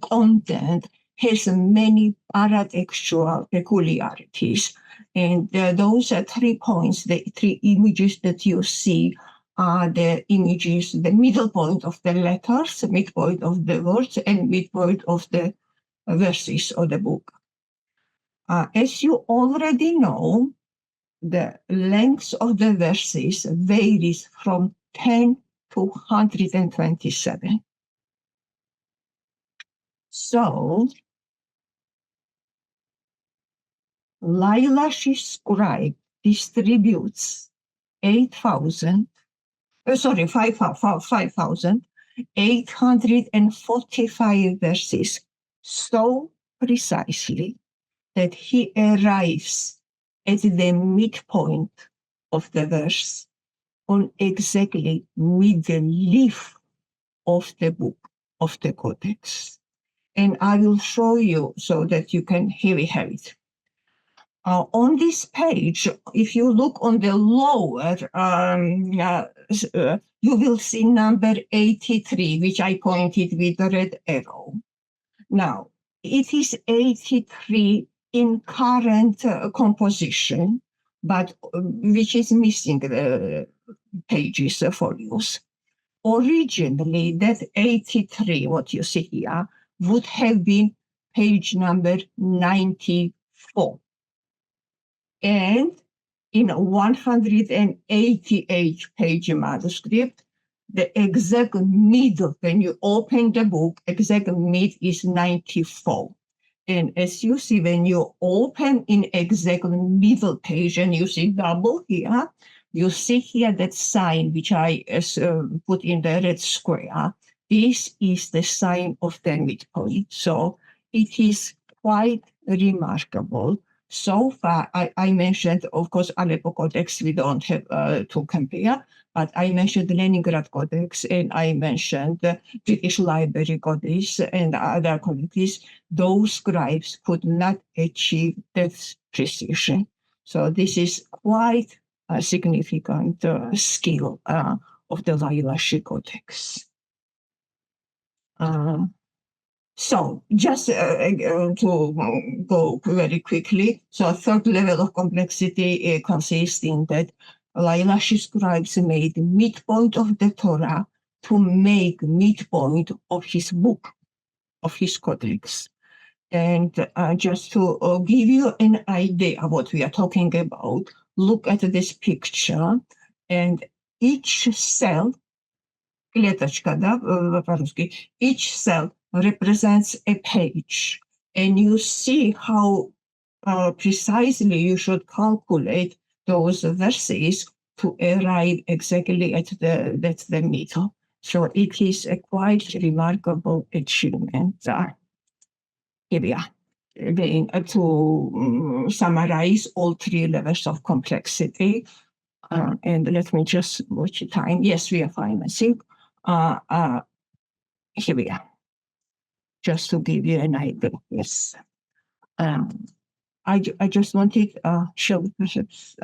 content, has many paratextual peculiarities. And those are 3 points, the 3 images that you see are the images, the middle point of the letters, midpoint of the words, and midpoint of the verses of the book. As you already know, the length of the verses varies from 10 to 127. So, Lailashi scribe distributes 5,845 verses so precisely that he arrives at the midpoint of the verse on exactly mid-leaf of the book of the Codex. And I will show you so that you can have it. On this page, if you look on the lower, you will see number 83, which I pointed with the red arrow. Now, it is 83 in current composition, but which is missing the pages for use. Originally, that 83, what you see here, would have been page number 94. And in a 188-page manuscript, the exact middle, when you open the book, exact mid is 94. And as you see, when you open in exact middle page and you see double here, you see here that sign which I put in the red square. This is the sign of the midpoint. So it is quite remarkable. So far, I mentioned, of course, Aleppo Codex, we don't have to compare, but I mentioned the Leningrad Codex and I mentioned the British Library Codex and other codices. Those scribes could not achieve that precision. So this is quite a significant skill of the Lailashi Codex. So just to go very quickly, so a third level of complexity consists in that Lailashi scribes made midpoint of the Torah to make midpoint of his book, of his codex. And just to give you an idea of what we are talking about, look at this picture, and each cell, each cell represents a page, and you see how precisely you should calculate those verses to arrive exactly at the middle. So it is a quite remarkable achievement. Here we are. Again, to summarize all 3 levels of complexity. And let me just watch the time. Yes, we are fine, I think. Here we are. Just to give you an idea. Yes. I just wanted show perhaps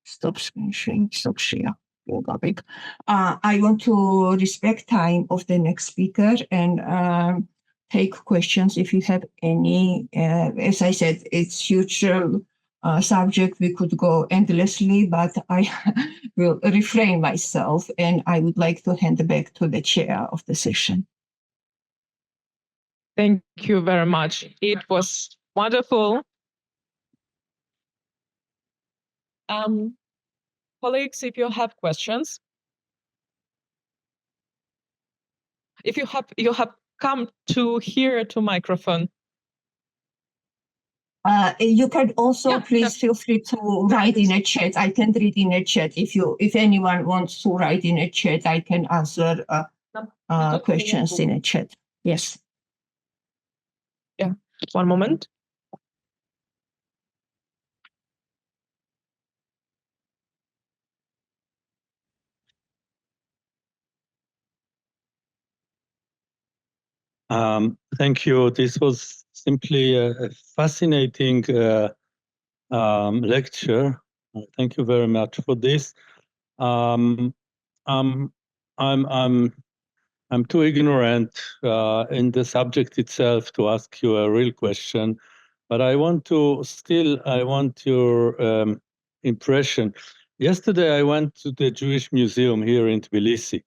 stop screen, stop share. I want to respect time of the next speaker and take questions if you have any. As I said, it's huge subject. We could go endlessly, but I will refrain myself, and I would like to hand back to the chair of the session. Thank you very much. It was wonderful. Colleagues, if you have questions, if you have come to here to microphone. You can also please Yeah. feel free to write in a chat. I can read in a chat. If anyone wants to write in a chat, I can answer questions in a chat. Yes. Yeah. One moment. Thank you. This was simply a fascinating lecture. Thank you very much for this. I'm too ignorant in the subject itself to ask you a real question, but I want your impression. Yesterday I went to the Jewish Museum here in Tbilisi,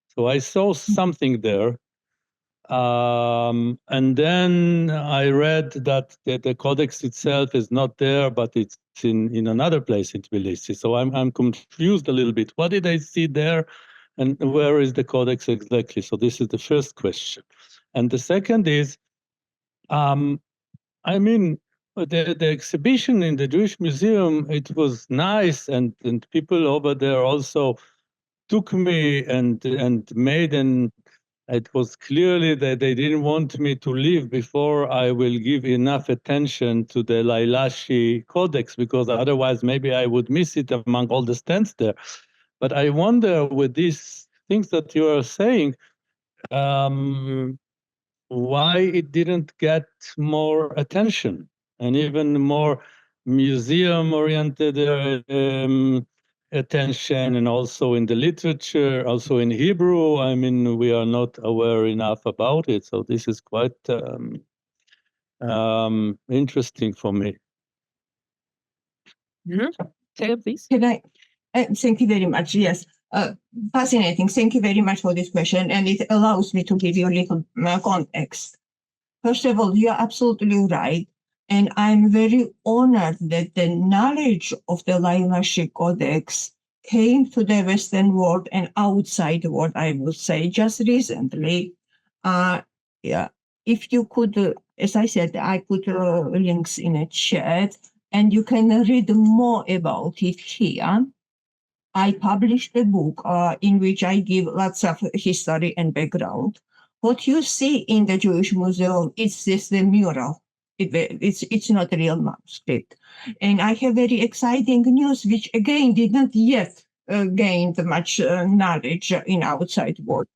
so I saw something there. And then I read that the Codex itself is not there, but it's in another place in Tbilisi. So I'm confused a little bit. What did I see there, and where is the Codex exactly? So this is the first question. And the second is, I mean, the exhibition in the Jewish Museum, it was nice, and people over there also took me and made an. It was clearly that they didn't want me to leave before I will give enough attention to the Lailashi Codex, because otherwise maybe I would miss it among all the stands there. But I wonder, with these things that you are saying, why it didn't get more attention and even more museum-oriented attention, and also in the literature, also in Hebrew. I mean, we are not aware enough about it, so this is quite interesting for me. Thea, please. Can I? Thank you very much. Yes. Fascinating. Thank you very much for this question, and it allows me to give you a little context. First of all, you are absolutely right, and I'm very honored that the knowledge of the Lailashi Codex came to the Western world and outside the world, I would say, just recently. Yeah, if you could, as I said, I put links in a chat, and you can read more about it here. I published a book in which I give lots of history and background. What you see in the Jewish Museum is this the mural. It's not a real manuscript. And I have very exciting news, which again did not yet gain much knowledge in outside world.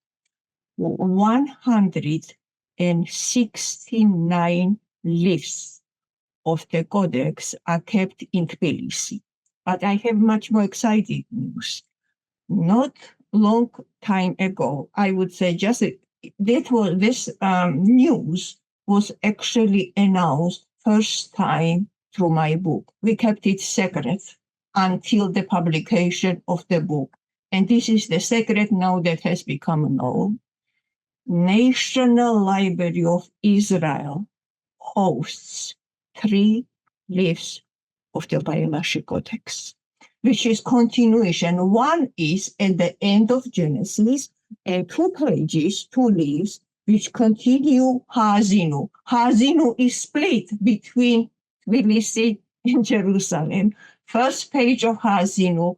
169 leaves of the Codex are kept in Tbilisi. But I have much more exciting news. Not long time ago, I would say just this news was actually announced first time through my book. We kept it secret until the publication of the book. And this is the secret now that has become known. National Library of Israel hosts 3 leaves of the Lailashi Codex, which is continuation. One is at the end of Genesis, and 2 pages, 2 leaves, which continue Haazinu. Haazinu is split between Tbilisi and Jerusalem. First page of Haazinu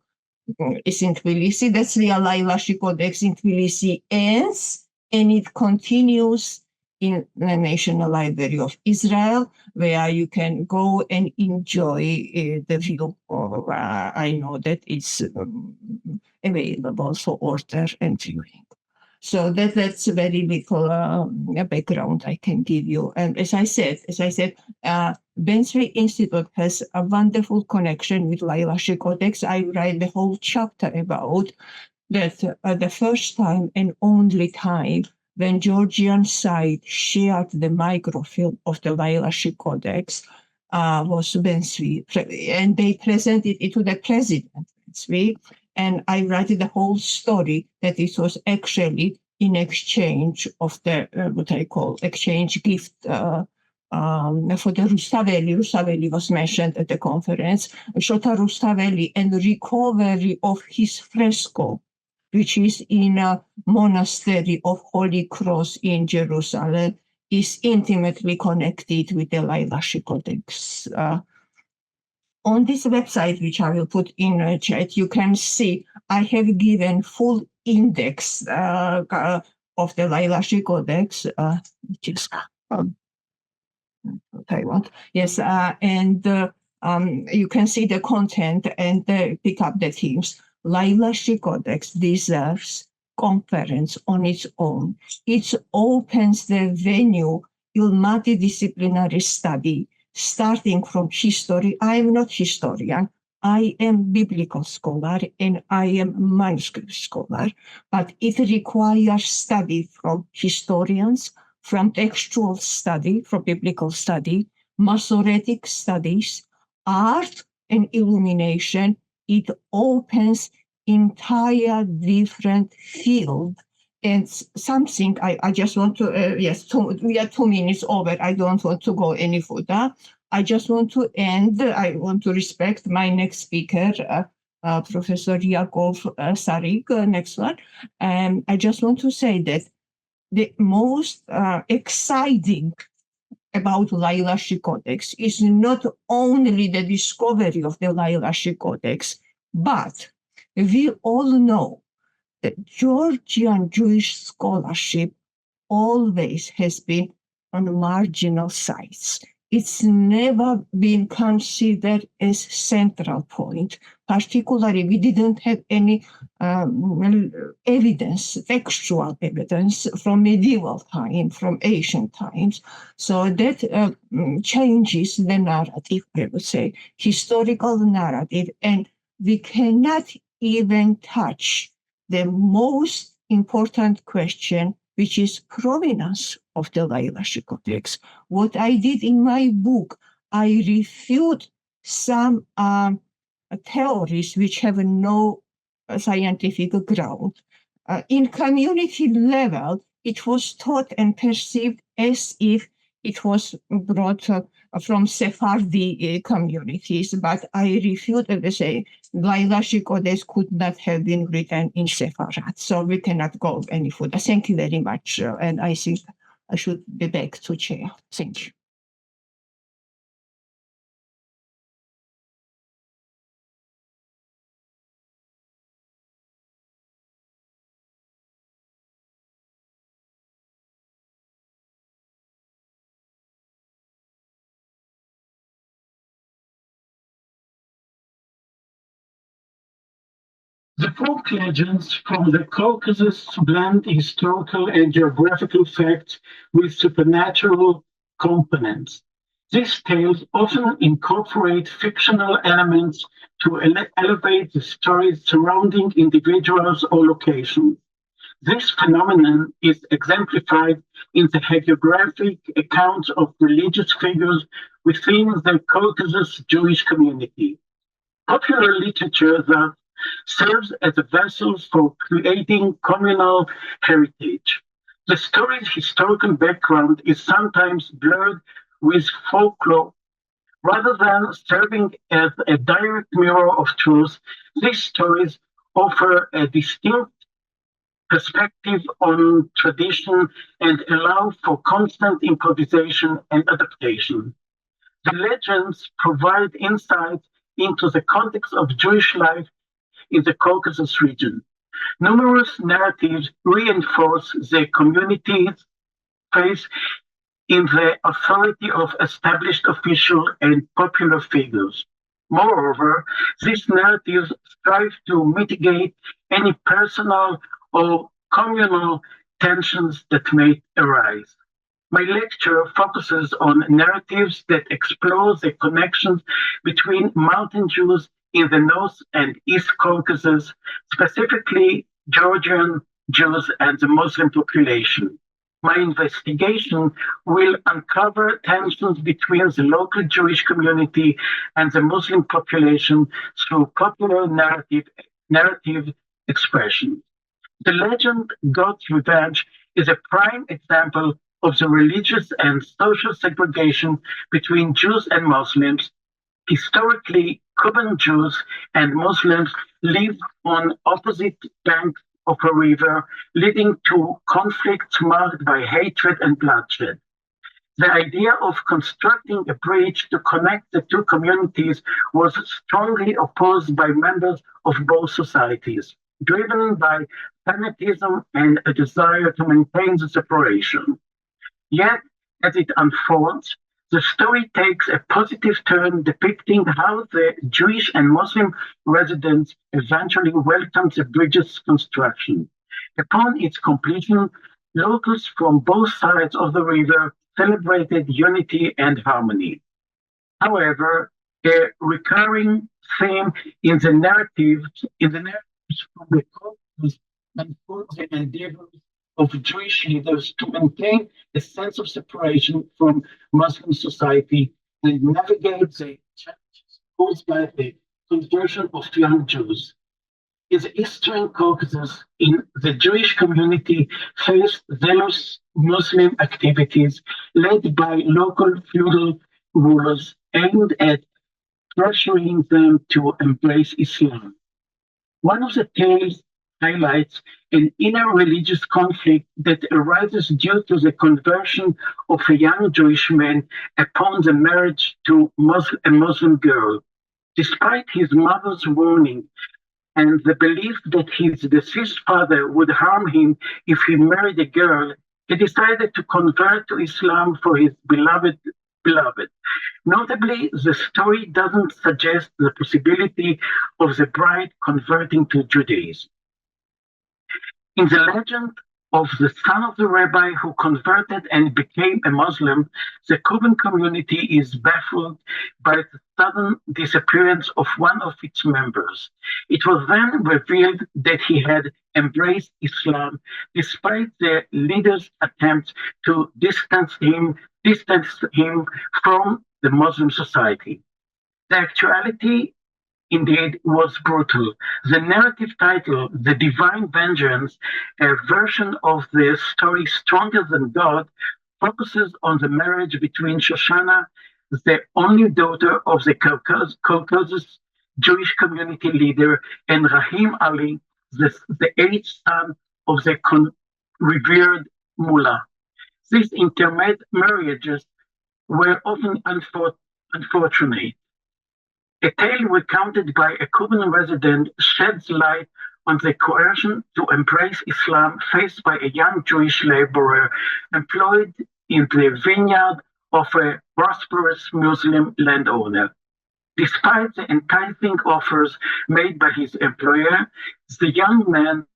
is in Tbilisi. That's the Lailashi Codex in Tbilisi ends, and it continues in the National Library of Israel, where you can go and enjoy the view. I know that it's available for order and viewing. So that's very little background I can give you. And as I said, Ben-Zvi Institute has a wonderful connection with Lailashi Codex. I write the whole chapter about that. The first time and only time when Georgian side shared the microfilm of the Lailashi Codex was Ben-Zvi, and they presented it to the president, Ben-Zvi, and I write the whole story that it was actually in exchange of the what I call exchange gift for the Rustaveli. Rustaveli was mentioned at the conference. Shota Rustaveli and recovery of his fresco, which is in a monastery of Holy Cross in Jerusalem, is intimately connected with the Lailashi Codex. On this website, which I will put in the chat, you can see I have given full index of the Lailashi Codex, which is what I want. Yes, and you can see the content and pick up the themes. Lailashi Codex deserves conference on its own. It opens the venue in multidisciplinary study, starting from history. I am not historian. I am biblical scholar and I am manuscript scholar, but it requires study from historians, from textual study, from biblical study, Masoretic studies, art and illumination. It opens entire different field. And something I just want to, we are 2 minutes over. I don't want to go any further. I just want to end. I want to respect my next speaker, Professor Yakov Sarik, next one. And I just want to say that the most exciting about Lailashi Codex is not only the discovery of the Lailashi Codex, but we all know that Georgian Jewish scholarship always has been on marginal sites. It's never been considered as central point. Particularly, we didn't have any evidence, textual evidence from medieval time, from ancient times. So that changes the narrative, I would say, historical narrative, and we cannot even touch the most important question, which is provenance of the Lailashi Codex. What I did in my book, I refute some theories which have no scientific ground. In community level, it was taught and perceived as if it was brought from Sephardi communities, but I refute and say Lailashi Codex could not have been written in Sepharad, so we cannot go any further. Thank you very much, and I think I should be back to chair. Thank you. The folk legends from the Caucasus blend historical and geographical facts with supernatural components. These tales often incorporate fictional elements to elevate the stories surrounding individuals or locations. This phenomenon is exemplified in the hagiographic accounts of religious figures within the Caucasus Jewish community. Popular literature thus serves as a vessel for creating communal heritage. The story's historical background is sometimes blurred with folklore. Rather than serving as a direct mirror of truth, these stories offer a distinct perspective on tradition and allow for constant improvisation and adaptation. The legends provide insight into the context of Jewish life in the Caucasus region. Numerous narratives reinforce the community's faith in the authority of established official and popular figures. Moreover, these narratives strive to mitigate any personal or communal tensions that may arise. My lecture focuses on narratives that explore the connections between mountain Jews in the North and East Caucasus, specifically Georgian Jews and the Muslim population. My investigation will uncover tensions between the local Jewish community and the Muslim population through popular narrative expression. The legend God's Revenge is a prime example of the religious and social segregation between Jews and Muslims. Historically, Cuban Jews and Muslims lived on opposite banks of a river, leading to conflicts marked by hatred and bloodshed. The idea of constructing a bridge to connect the two communities was strongly opposed by members of both societies, driven by fanatism and a desire to maintain the separation. Yet, as it unfolds, the story takes a positive turn depicting how the Jewish and Muslim residents eventually welcomed the bridge's construction. Upon its completion, locals from both sides of the river celebrated unity and harmony. However, a recurring theme in the narratives from the Caucasus and for the endeavors of Jewish leaders to maintain a sense of separation from Muslim society and navigate the challenges posed by the conversion of young Jews. In the Eastern Caucasus, in the Jewish community faced zealous Muslim activities led by local feudal rulers aimed at pressuring them to embrace Islam. One of the tales highlights an inner religious conflict that arises due to the conversion of a young Jewish man upon the marriage to a Muslim girl. Despite his mother's warning and the belief that his deceased father would harm him if he married a girl, he decided to convert to Islam for his beloved. Notably, the story doesn't suggest the possibility of the bride converting to Judaism. In the legend of the son of the rabbi who converted and became a Muslim, the Cuban community is baffled by the sudden disappearance of one of its members. It was then revealed that he had embraced Islam despite the leader's attempts to distance him from the Muslim society. The actuality indeed was brutal. The narrative title, The Divine Vengeance, a version of the story Stronger Than God, focuses on the marriage between Shoshana, the only daughter of the Caucasus Jewish community leader, and Rahim Ali, the eighth son of the revered mullah. These intermarriages were often unfortunate. A tale recounted by a Cuban resident sheds light on the coercion to embrace Islam faced by a young Jewish laborer employed in the vineyard of a prosperous Muslim landowner. Despite the enticing offers made by his employer, the young man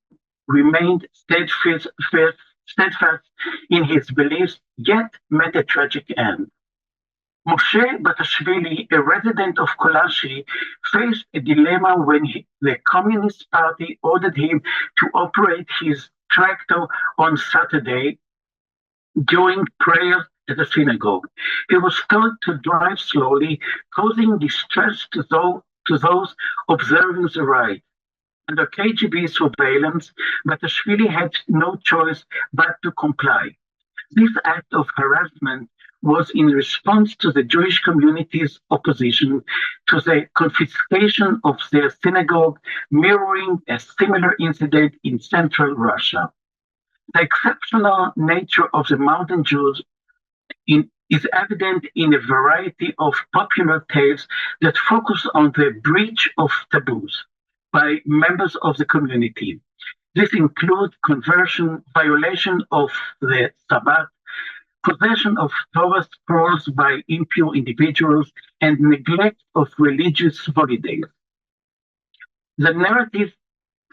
remained steadfast in his beliefs, yet met a tragic end. Moshe Batashvili, a resident of Lailashi, faced a dilemma when the Communist Party ordered him to operate his tractor on Saturday during prayer at the synagogue. He was told to drive slowly, causing distress to those observing the ride. Under KGB surveillance, Batashvili had no choice but to comply. This act of harassment was in response to the Jewish community's opposition to the confiscation of their synagogue, mirroring a similar incident in central Russia. The exceptional nature of the mountain Jews is evident in a variety of popular tales that focus on the breach of taboos by members of the community. This includes conversion, violation of the Sabbath, possession of Torah scrolls by impure individuals, and neglect of religious holidays. The narrative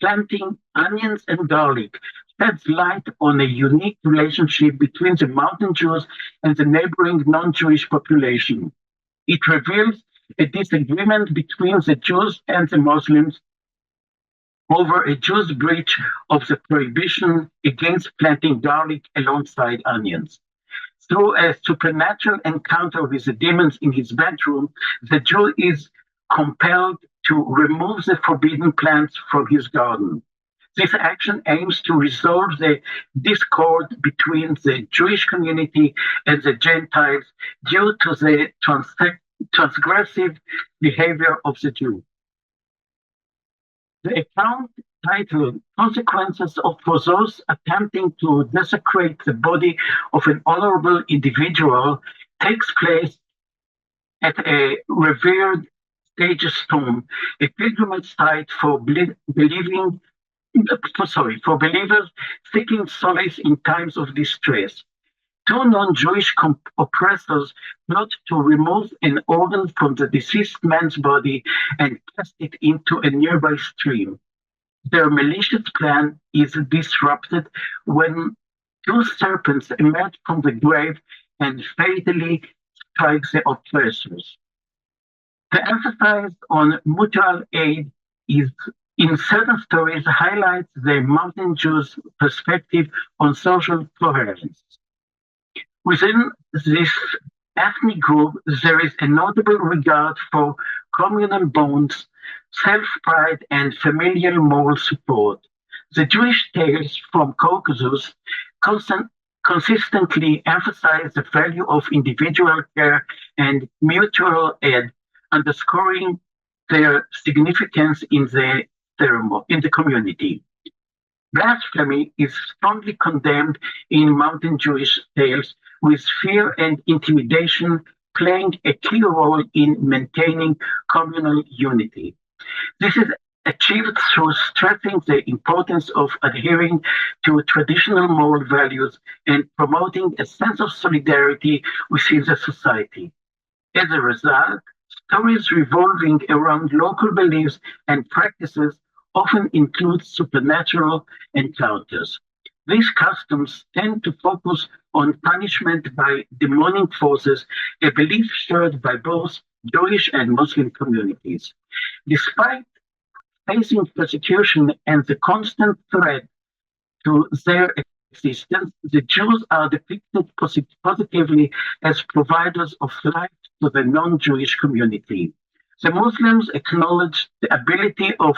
Planting Onions and Garlic sheds light on a unique relationship between the mountain Jews and the neighboring non-Jewish population. It reveals a disagreement between the Jews and the Muslims over a Jew's breach of the prohibition against planting garlic alongside onions. Through a supernatural encounter with the demons in his bedroom, the Jew is compelled to remove the forbidden plants from his garden. This action aims to resolve the discord between the Jewish community and the Gentiles due to the transgressive behavior of the Jew. The account titled Consequences for Those Attempting to Desecrate the Body of an Honorable Individual takes place at a revered sage's tomb, a pilgrimage site for believers seeking solace in times of distress. Two non-Jewish oppressors plot to remove an organ from the deceased man's body and cast it into a nearby stream. Their malicious plan is disrupted when two serpents emerge from the grave and fatally strike the oppressors. The emphasis on mutual aid is in certain stories highlights the mountain Jews' perspective on social coherence. Within this ethnic group, there is a notable regard for communal bonds, self-pride, and familial moral support. The Jewish tales from Caucasus consistently emphasize the value of individual care and mutual aid, underscoring their significance in the community. Blasphemy is strongly condemned in Mountain Jewish tales, with fear and intimidation playing a key role in maintaining communal unity. This is achieved through stressing the importance of adhering to traditional moral values and promoting a sense of solidarity within the society. As a result, stories revolving around local beliefs and practices often include supernatural encounters. These customs tend to focus on punishment by demonic forces, a belief shared by both Jewish and Muslim communities. Despite facing persecution and the constant threat to their existence, the Jews are depicted positively as providers of life to the non-Jewish community. The Muslims acknowledge the ability of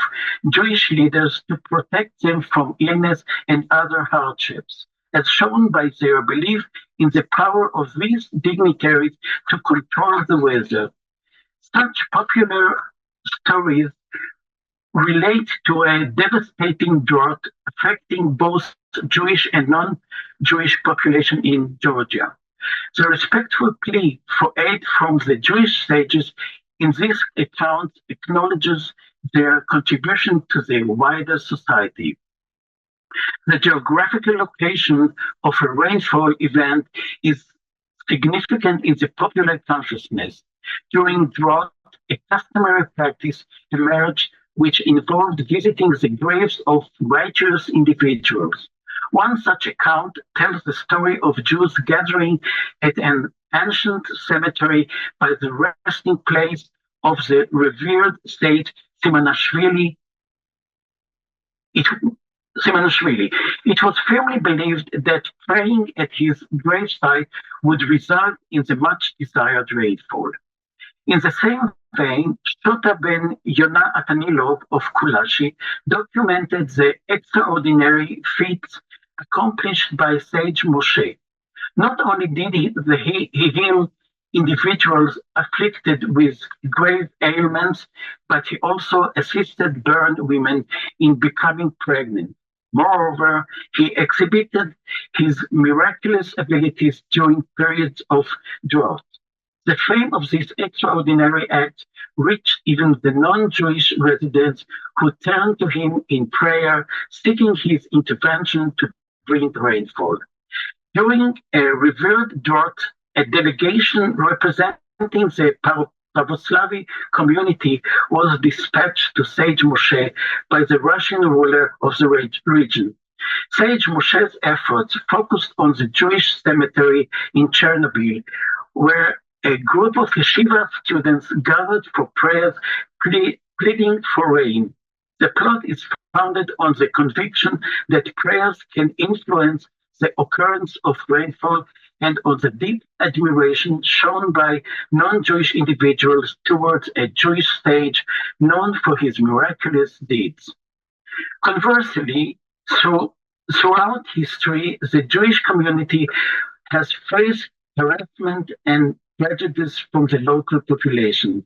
Jewish leaders to protect them from illness and other hardships, as shown by their belief in the power of these dignitaries to control the weather. Such popular stories relate to a devastating drought affecting both Jewish and non-Jewish population in Georgia. The respectful plea for aid from the Jewish sages in this account acknowledges their contribution to the wider society. The geographical location of a rainfall event is significant in the popular consciousness. During drought, a customary practice emerged which involved visiting the graves of righteous individuals. One such account tells the story of Jews gathering at an ancient cemetery by the resting place of the revered sage Simanashvili. It was firmly believed that praying at his gravesite would result in the much desired rainfall. In the same vein, Shota ben Yonah Atanilov of Kulashi documented the extraordinary feats accomplished by sage Moshe. Not only did he heal individuals afflicted with grave ailments, but he also assisted burned women in becoming pregnant. Moreover, he exhibited his miraculous abilities during periods of drought. The fame of this extraordinary act reached even the non-Jewish residents who turned to him in prayer, seeking his intervention to bring rainfall. During a revered drought, a delegation representing the Pravoslavi community was dispatched to Sage Moshe by the Russian ruler of the region. Sage Moshe's efforts focused on the Jewish cemetery in Chernobyl, where a group of yeshiva students gathered for prayers, pleading for rain. The plot is founded on the conviction that prayers can influence the occurrence of rainfall and on the deep admiration shown by non-Jewish individuals towards a Jewish sage known for his miraculous deeds. Conversely, throughout history, the Jewish community has faced harassment and prejudice from the local population.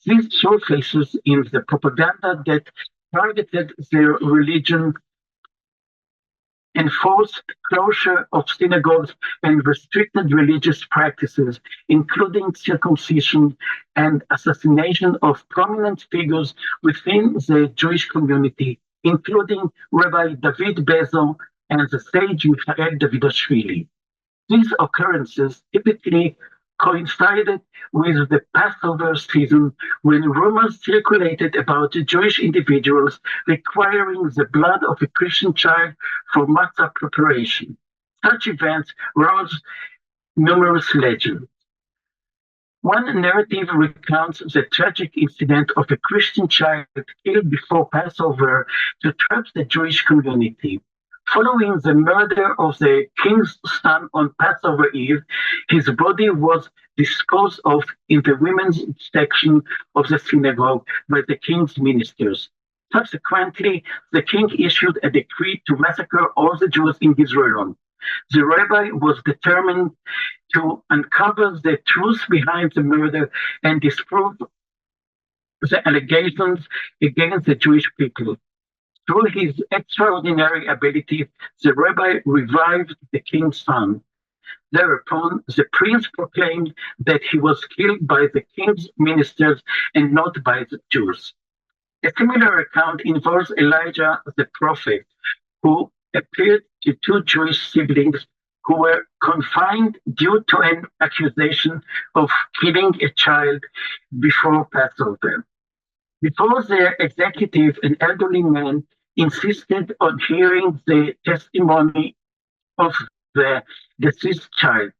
This surfaces in the propaganda that targeted their religion, enforced closure of synagogues, and restricted religious practices, including circumcision and assassination of prominent figures within the Jewish community, including Rabbi David Bezel and the sage Michael Davidashvili. These occurrences typically coincided with the Passover season, when rumors circulated about Jewish individuals requiring the blood of a Christian child for matzah preparation. Such events rose numerous legends. One narrative recounts the tragic incident of a Christian child killed before Passover to trap the Jewish community. Following the murder of the king's son on Passover Eve, his body was disposed of in the women's section of the synagogue by the king's ministers. Subsequently, the king issued a decree to massacre all the Jews in Israel. The rabbi was determined to uncover the truth behind the murder and disprove the allegations against the Jewish people. Through his extraordinary ability, the rabbi revived the king's son. Thereupon, the prince proclaimed that he was killed by the king's ministers and not by the Jews. A similar account involves Elijah the prophet, who appeared to two Jewish siblings who were confined due to an accusation of killing a child before Passover. Before their executive, an elderly man insisted on hearing the testimony of the deceased child.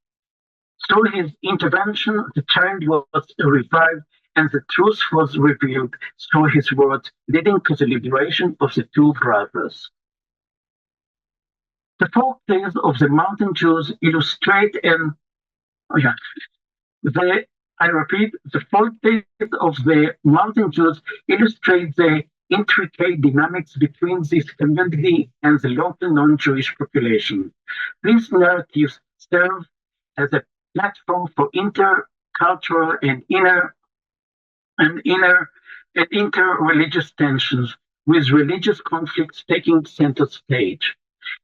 Through his intervention, the child was revived and the truth was revealed through his words, leading to the liberation of the two brothers. The folk tales of the mountain Jews illustrate the folk tales of the mountain Jews illustrate the intricate dynamics between this community and the local non-Jewish population. These narratives serve as a platform for intercultural and inter-religious tensions, with religious conflicts taking center stage.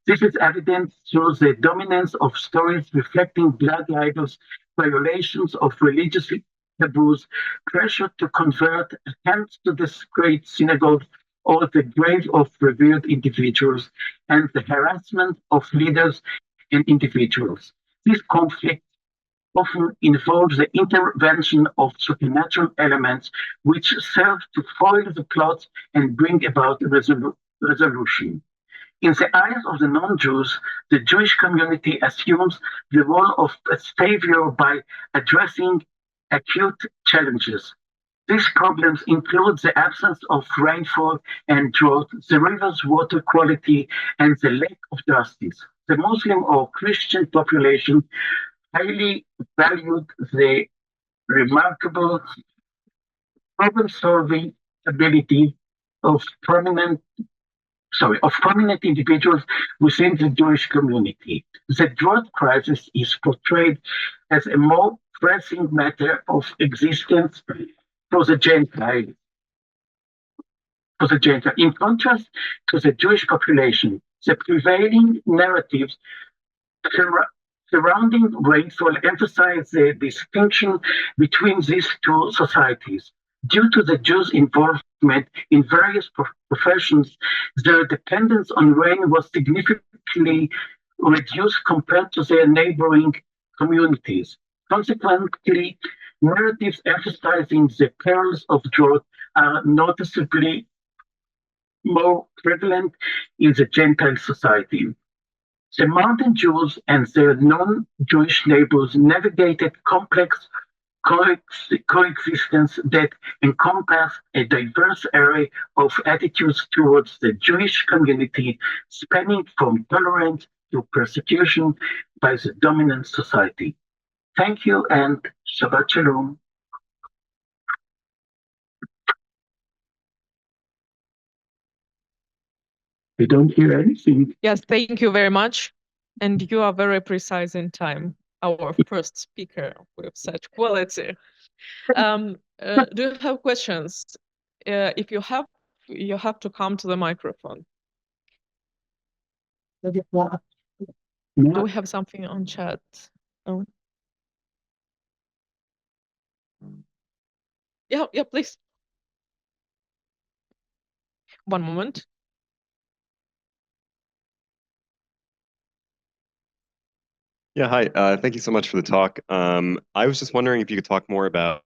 This is evident through the dominance of stories reflecting blood libels, violations of religious taboos, pressure to convert, attempts to desecrate synagogues or the grave of revered individuals, and the harassment of leaders and individuals. This conflict often involves the intervention of supernatural elements which serve to foil the plots and bring about resolution. In the eyes of the non-Jews, the Jewish community assumes the role of a savior by addressing acute challenges. These problems include the absence of rainfall and drought, the river's water quality, and the lack of justice. The Muslim or Christian population highly valued the remarkable problem-solving ability of prominent individuals within the Jewish community. The drought crisis is portrayed as a more pressing matter of existence for the Gentile. In contrast to the Jewish population, the prevailing narratives surrounding rainfall emphasize the distinction between these two societies. Due to the Jews' involvement in various professions, their dependence on rain was significantly reduced compared to their neighboring communities. Consequently, narratives emphasizing the perils of drought are noticeably more prevalent in the Gentile society. The mountain Jews and their non-Jewish neighbors navigated complex coexistence that encompass a diverse array of attitudes towards the Jewish community, spanning from tolerance to persecution by the dominant society. Thank you and Shabbat Shalom. I don't hear anything. Yes, thank you very much. And you are very precise in time. Our first speaker with such quality. Do you have questions? If you have to come to the microphone. Do we have something on chat? Oh. Yeah, please. One moment. Yeah, hi. Thank you so much for the talk. I was just wondering if you could talk more about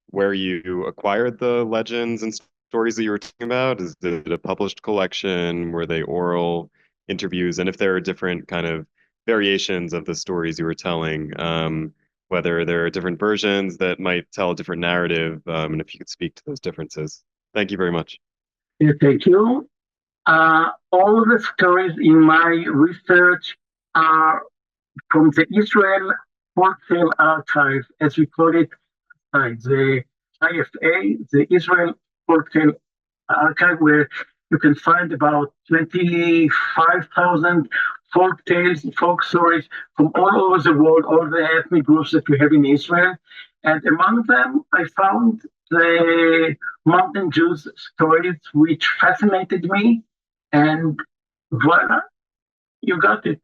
where you acquired the legends and stories that you were talking about. Is it a published collection? Were they oral interviews? And if there are different kind of variations of the stories you were telling, whether there are different versions that might tell a different narrative, and if you could speak to those differences. Thank you very much. Yeah, thank you. All the stories in my research are from the Israel Wholesale Archive, as we call it, the IFA, the Israel Wholesale Archive, where you can find about 25,000 folk tales, folk stories from all over the world, all the ethnic groups that we have in Israel. And among them, I found the Mountain Jews stories, which fascinated me. And voila, you got it.